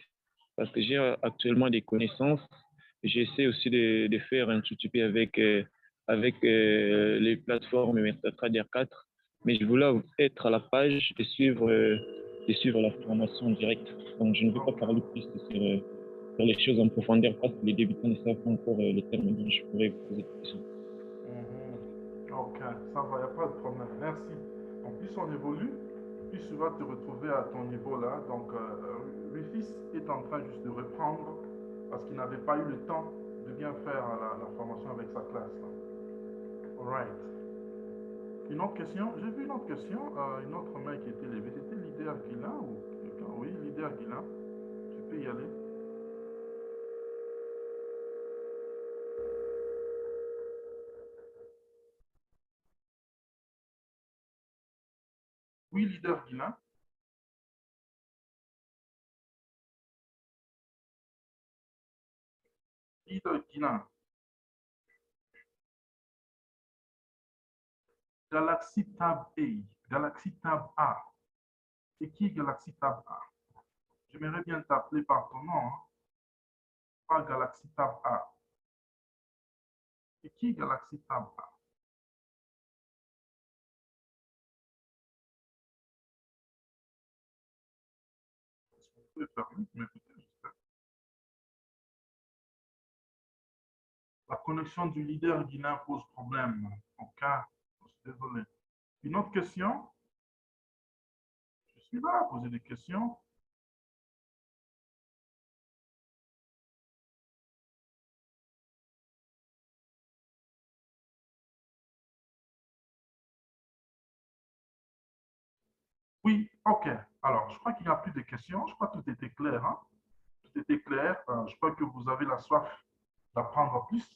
parce que j'ai actuellement des connaissances. J'essaie aussi de faire un tout petit peu avec les plateformes MetaTrader 4, mais je voulais être à la page et suivre la formation en direct. Donc, je ne vais pas parler plus sur les choses en profondeur parce que les débutants ne savent pas encore les termes dont je pourrais vous poser des questions. Ok, ça va, il n'y a pas de problème. Merci. En plus, on évolue, plus tu vas te retrouver à ton niveau là. Donc, Rufus est en train juste de reprendre parce qu'il n'avait pas eu le temps de bien faire la formation avec sa classe. Là. All right. Une autre question? J'ai vu une autre question. Une autre main qui était levée. C'était leader Guilain ou quelqu'un? Oui, leader Guilain. Tu peux y aller. Oui, leader Guilain. Leader Guilain. Galaxy Tab A. Galaxy Tab A. C'est qui Galaxy Tab A? J'aimerais bien t'appeler par ton nom, hein. Pas Galaxy Tab A. C'est qui Galaxy Tab A? Est-ce que vous pouvez fermer? M'écoutez, j'espère. La connexion du leader Guilain pose problème. Ok, je suis désolé. Une autre question? Je suis là à poser des questions. Oui, ok. Alors, je crois qu'il n'y a plus de questions. Je crois que tout était clair, hein? Tout était clair. Je crois que vous avez la soif d'apprendre plus.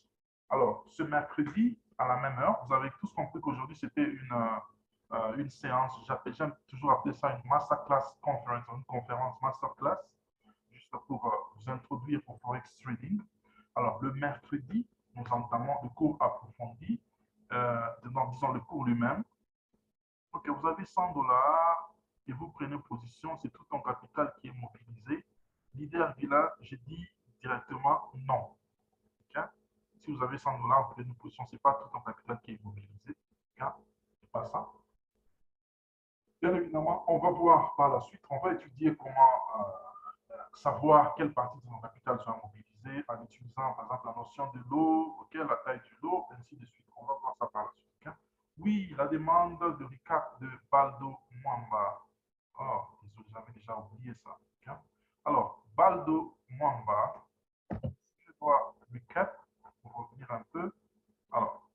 Alors, ce mercredi, à la même heure, vous avez tous compris qu'aujourd'hui, c'était une séance. J'aime toujours appeler ça une masterclass conference, une conférence masterclass, juste pour vous introduire au Forex Trading. Alors, le mercredi, nous entamons le cours approfondi, disons le cours lui-même. Ok, vous avez 100 dollars et vous prenez position, c'est tout ton capital qui est mobilisé. Leader Villa, j'ai dit directement non. Okay? Si vous avez 100 dollars, vous prenez une position, ce n'est pas tout ton capital qui est mobilisé. Okay? C'est pas ça. Bien évidemment, on va voir par la suite, on va étudier comment savoir quelle partie de son capital sera mobilisée en utilisant par exemple la notion de l'eau, okay, la taille du lot, ainsi de suite. On va voir ça par la suite. Okay? Oui, la demande de recap de Baldo Mwamba. Oh, désolé, j'avais déjà oublié ça. Okay? Alors, Baldo Mwamba, je dois recap pour revenir un peu. Alors,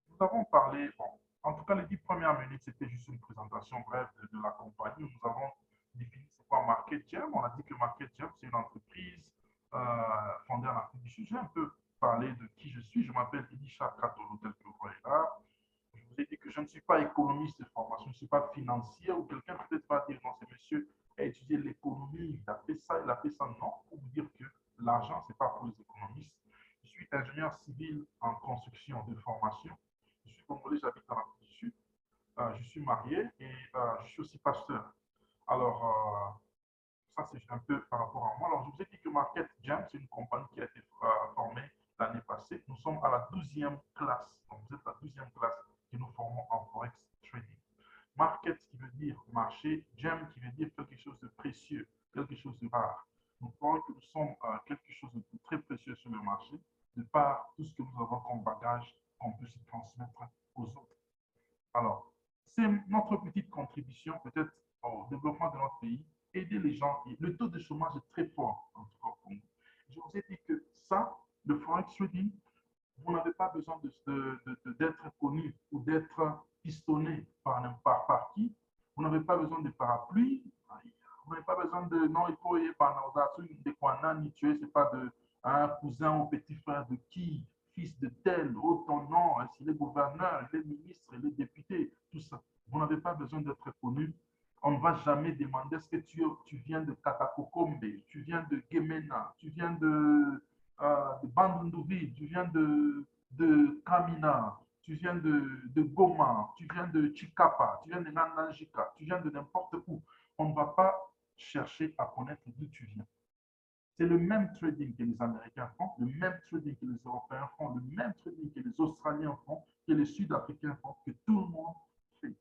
nous avons parlé, bon, en tout cas, les 10 premières minutes, c'était juste une présentation brève de la compagnie. Nous avons défini c'est quoi Market Gem. On a dit que Market Gem, c'est une entreprise fondée en Afrique du Sud. J'ai un peu parlé de qui je suis. Je m'appelle Elisha Katolo, tel que vous voyez là. Je vous ai dit que je ne suis pas économiste de formation, je ne suis pas financier, ou quelqu'un peut-être va dire non, ce monsieur a étudié l'économie, il a fait ça, il a fait ça. Non, pour vous dire que l'argent, ce n'est pas pour les économistes. Je suis ingénieur civil en construction de formation. Je suis congolais, j'habite en Afrique du Sud. Je suis marié et je suis aussi pasteur. Alors, ça, c'est un peu par rapport à moi. Alors, je vous ai dit que Market Jam, c'est une compagnie qui a été formée l'année passée. Nous sommes à la 12e classe. Donc, vous êtes la 12e classe que nous formons en Forex Trading. Market qui veut dire marché, Jam qui veut dire quelque chose de précieux, quelque chose de rare. Nous croyons que nous sommes quelque chose de très précieux sur le marché, de par tout ce que nous avons comme bagage qu'on peut se transmettre aux autres. Alors, c'est notre petite contribution peut-être au développement de notre pays, aider les gens. Le taux de chômage est très fort, en tout cas au Congo. Je vous ai dit que ça, le forex trading, vous n'avez pas besoin d'être connu ou d'être pistonné par qui. Vous n'avez pas besoin de parapluie. Vous n'avez pas besoin de non, il faut y avoir de quoi ni tuer, c'est pas de un cousin ou petit frère de qui, fils de tel, ou ton nom, s'il est gouverneur, il est ministre, il est député, tout ça. Vous n'avez pas besoin d'être connu. On ne va jamais demander est-ce que tu viens de Katakokombe, tu viens de Gemena, tu viens de Bandunduvi, tu viens de Kamina, tu viens de Goma, tu viens de Chikapa, tu viens de Nananjika, tu viens de n'importe où. On ne va pas chercher à connaître d'où tu viens. C'est le même trading que les Américains font, le même trading que les Européens font, le même trading que les Australiens font, que les Sud-Africains font, que tout le monde fait.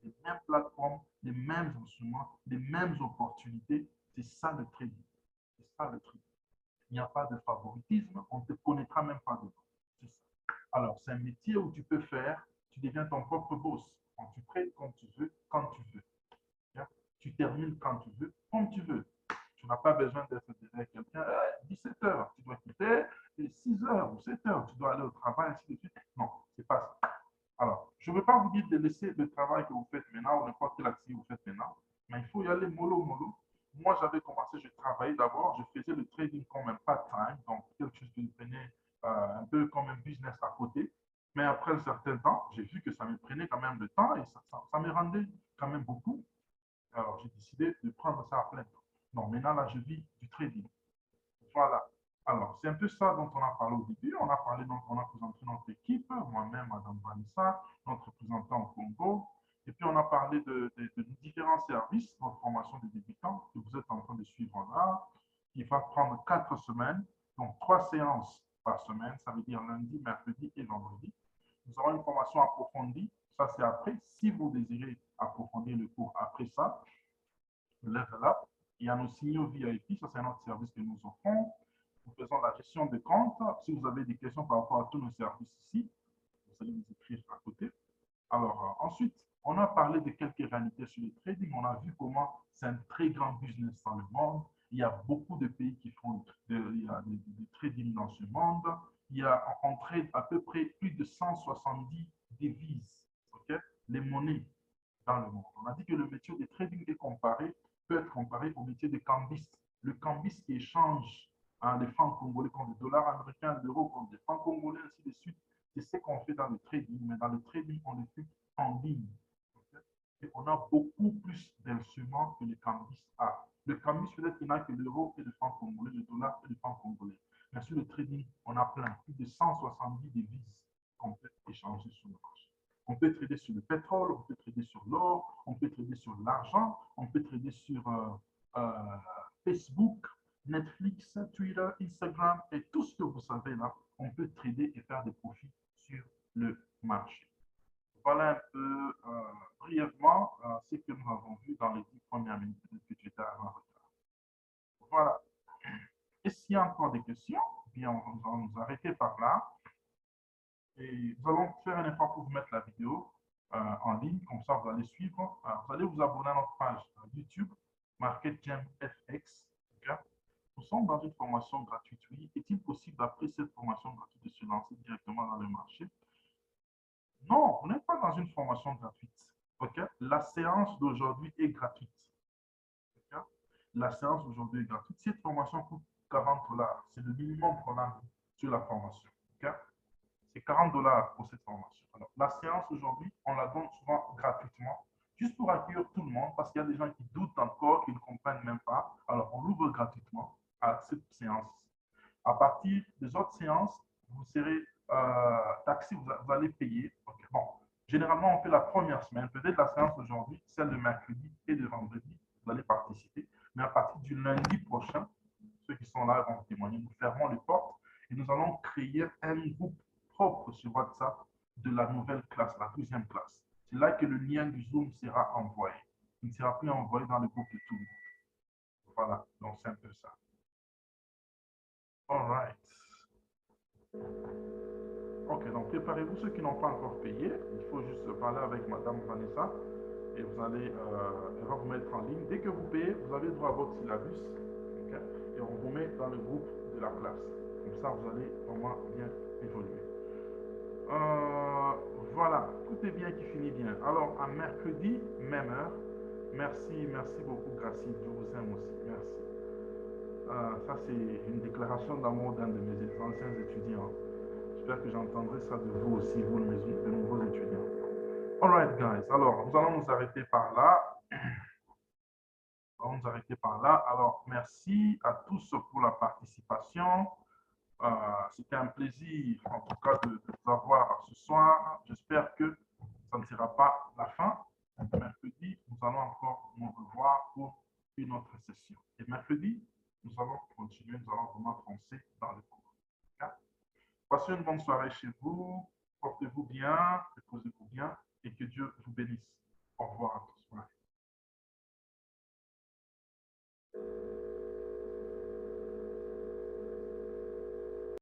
Les mêmes plateformes, les mêmes instruments, les mêmes opportunités. C'est ça le trading. C'est ça le trading. Il n'y a pas de favoritisme, on ne te connaîtra même pas dedans. Alors, c'est un métier où tu peux faire, tu deviens ton propre boss. Quand tu trades comme tu veux, quand tu veux. Tu termines quand tu veux, comme tu veux. Tu n'as pas besoin d'être derrière quelqu'un. 17 heures, tu dois quitter. Et 6 heures ou 7 heures, tu dois aller au travail, ainsi de suite. Non, c'est pas ça. Alors, je je ne veux pas vous dire de laisser le travail que vous faites maintenant ou n'importe quelle activité que vous faites maintenant, mais il faut y aller mollo mollo. Moi, j'avais commencé, je travaillais d'abord, je faisais le trading comme un part-time, donc quelque chose que je prenais un peu comme un business à côté. Mais après un certain temps, j'ai vu que ça me prenait quand même de temps et ça me rendait quand même beaucoup. Alors, j'ai décidé de prendre ça à plein temps. Donc, maintenant, là, je vis du trading. Voilà. Alors, c'est un peu ça dont on a parlé au début. On a parlé, donc, on a présenté notre équipe, moi-même, Madame Vanessa, notre représentant au Congo. Et puis, on a parlé de différents services, notre formation des débutants que vous êtes en train de suivre là, qui va prendre 4 semaines, donc 3 séances par semaine, ça veut dire lundi, mercredi et vendredi. Nous aurons une formation approfondie, ça c'est après. Si vous désirez approfondir le cours après ça, level up. Il y a nos signaux VIP, ça c'est un autre service que nous offrons. Nous faisons la gestion de compte. Si vous avez des questions par rapport à tous nos services ici, vous allez nous écrire à côté. Alors, ensuite, on a parlé de quelques réalités sur le trading. On a vu comment c'est un très grand business dans le monde. Il y a beaucoup de pays qui font du trading dans ce monde. On trade à peu près plus de 170 devises, okay? Les monnaies dans le monde. On a dit que le métier de trading peut être comparé au métier de cambiste. Le cambiste qui échange les francs congolais contre les dollars américains, l'euro contre les francs congolais, ainsi de suite. C'est ce qu'on fait dans le trading, mais dans le trading, on le fait en ligne. Okay? Et on a beaucoup plus d'instruments que le cambiste a. Le cambiste, peut-être qu'il n'a que l'euro et le franc congolais, le dollar et le franc congolais. Mais sur le trading, on a plein, plus de 170 devises qu'on peut échanger sur le marché. On peut trader sur le pétrole, on peut trader sur l'or, on peut trader sur l'argent, on peut trader sur Facebook, Netflix, Twitter, Instagram et tout ce que vous savez là, on peut trader et faire des profits sur le marché. Voilà un peu brièvement ce que nous avons vu dans les 10 premières minutes que tu étais en retard. Voilà. Et s'il y a encore des questions, bien, on va nous arrêter par là. Et nous allons faire un effort pour vous mettre la vidéo en ligne, comme ça vous allez suivre. Vous allez vous abonner à notre page YouTube, Market Jam FX. Okay? Nous sommes dans une formation gratuite, oui. Est-il possible, après cette formation gratuite, de se lancer directement dans le marché? Non, vous n'êtes pas dans une formation gratuite. Okay? La séance d'aujourd'hui est gratuite. Okay? La séance d'aujourd'hui est gratuite. Cette formation coûte 40 $. C'est le minimum qu'on a sur la formation. Okay? C'est 40 $ pour cette formation. Alors, la séance aujourd'hui, on la donne souvent gratuitement, juste pour accueillir tout le monde, parce qu'il y a des gens qui doutent encore, qui ne comprennent même pas. Alors, on l'ouvre gratuitement à cette séance. À partir des autres séances, vous serez taxé, vous allez payer. Okay. Bon, généralement, on fait la première semaine, peut-être la séance aujourd'hui, celle de mercredi et de vendredi, vous allez participer. Mais à partir du lundi prochain, ceux qui sont là vont témoigner, nous fermons les portes et nous allons créer un groupe propre sur WhatsApp de la nouvelle classe, la 12e classe. C'est là que le lien du Zoom sera envoyé. Il ne sera plus envoyé dans le groupe de tout le monde. Voilà, donc c'est un peu ça. All right. Ok, donc préparez-vous ceux qui n'ont pas encore payé. Il faut juste parler avec Madame Vanessa et vous allez, elle va vous mettre en ligne. Dès que vous payez, vous avez droit à votre syllabus. Okay? Et on vous met dans le groupe de la classe. Comme ça, vous allez vraiment bien évoluer. Voilà, tout est bien qui finit bien. Alors, à mercredi, même heure. Merci beaucoup, Gracile. Je vous aime aussi. Merci. Ça, c'est une déclaration d'amour d'un de mes anciens étudiants. J'espère que j'entendrai ça de vous aussi, vous, de nouveaux étudiants. All right, guys. Alors, nous allons nous arrêter par là. Alors, merci à tous pour la participation. C'était un plaisir, en tout cas, de vous avoir ce soir. J'espère que ça ne sera pas la fin. Mercredi, nous allons encore nous revoir pour une autre session. Et mercredi, nous allons continuer, nous allons vraiment foncer dans le cours. Okay? Passez une bonne soirée chez vous. Portez-vous bien, reposez-vous bien et que Dieu vous bénisse. Au revoir à tous.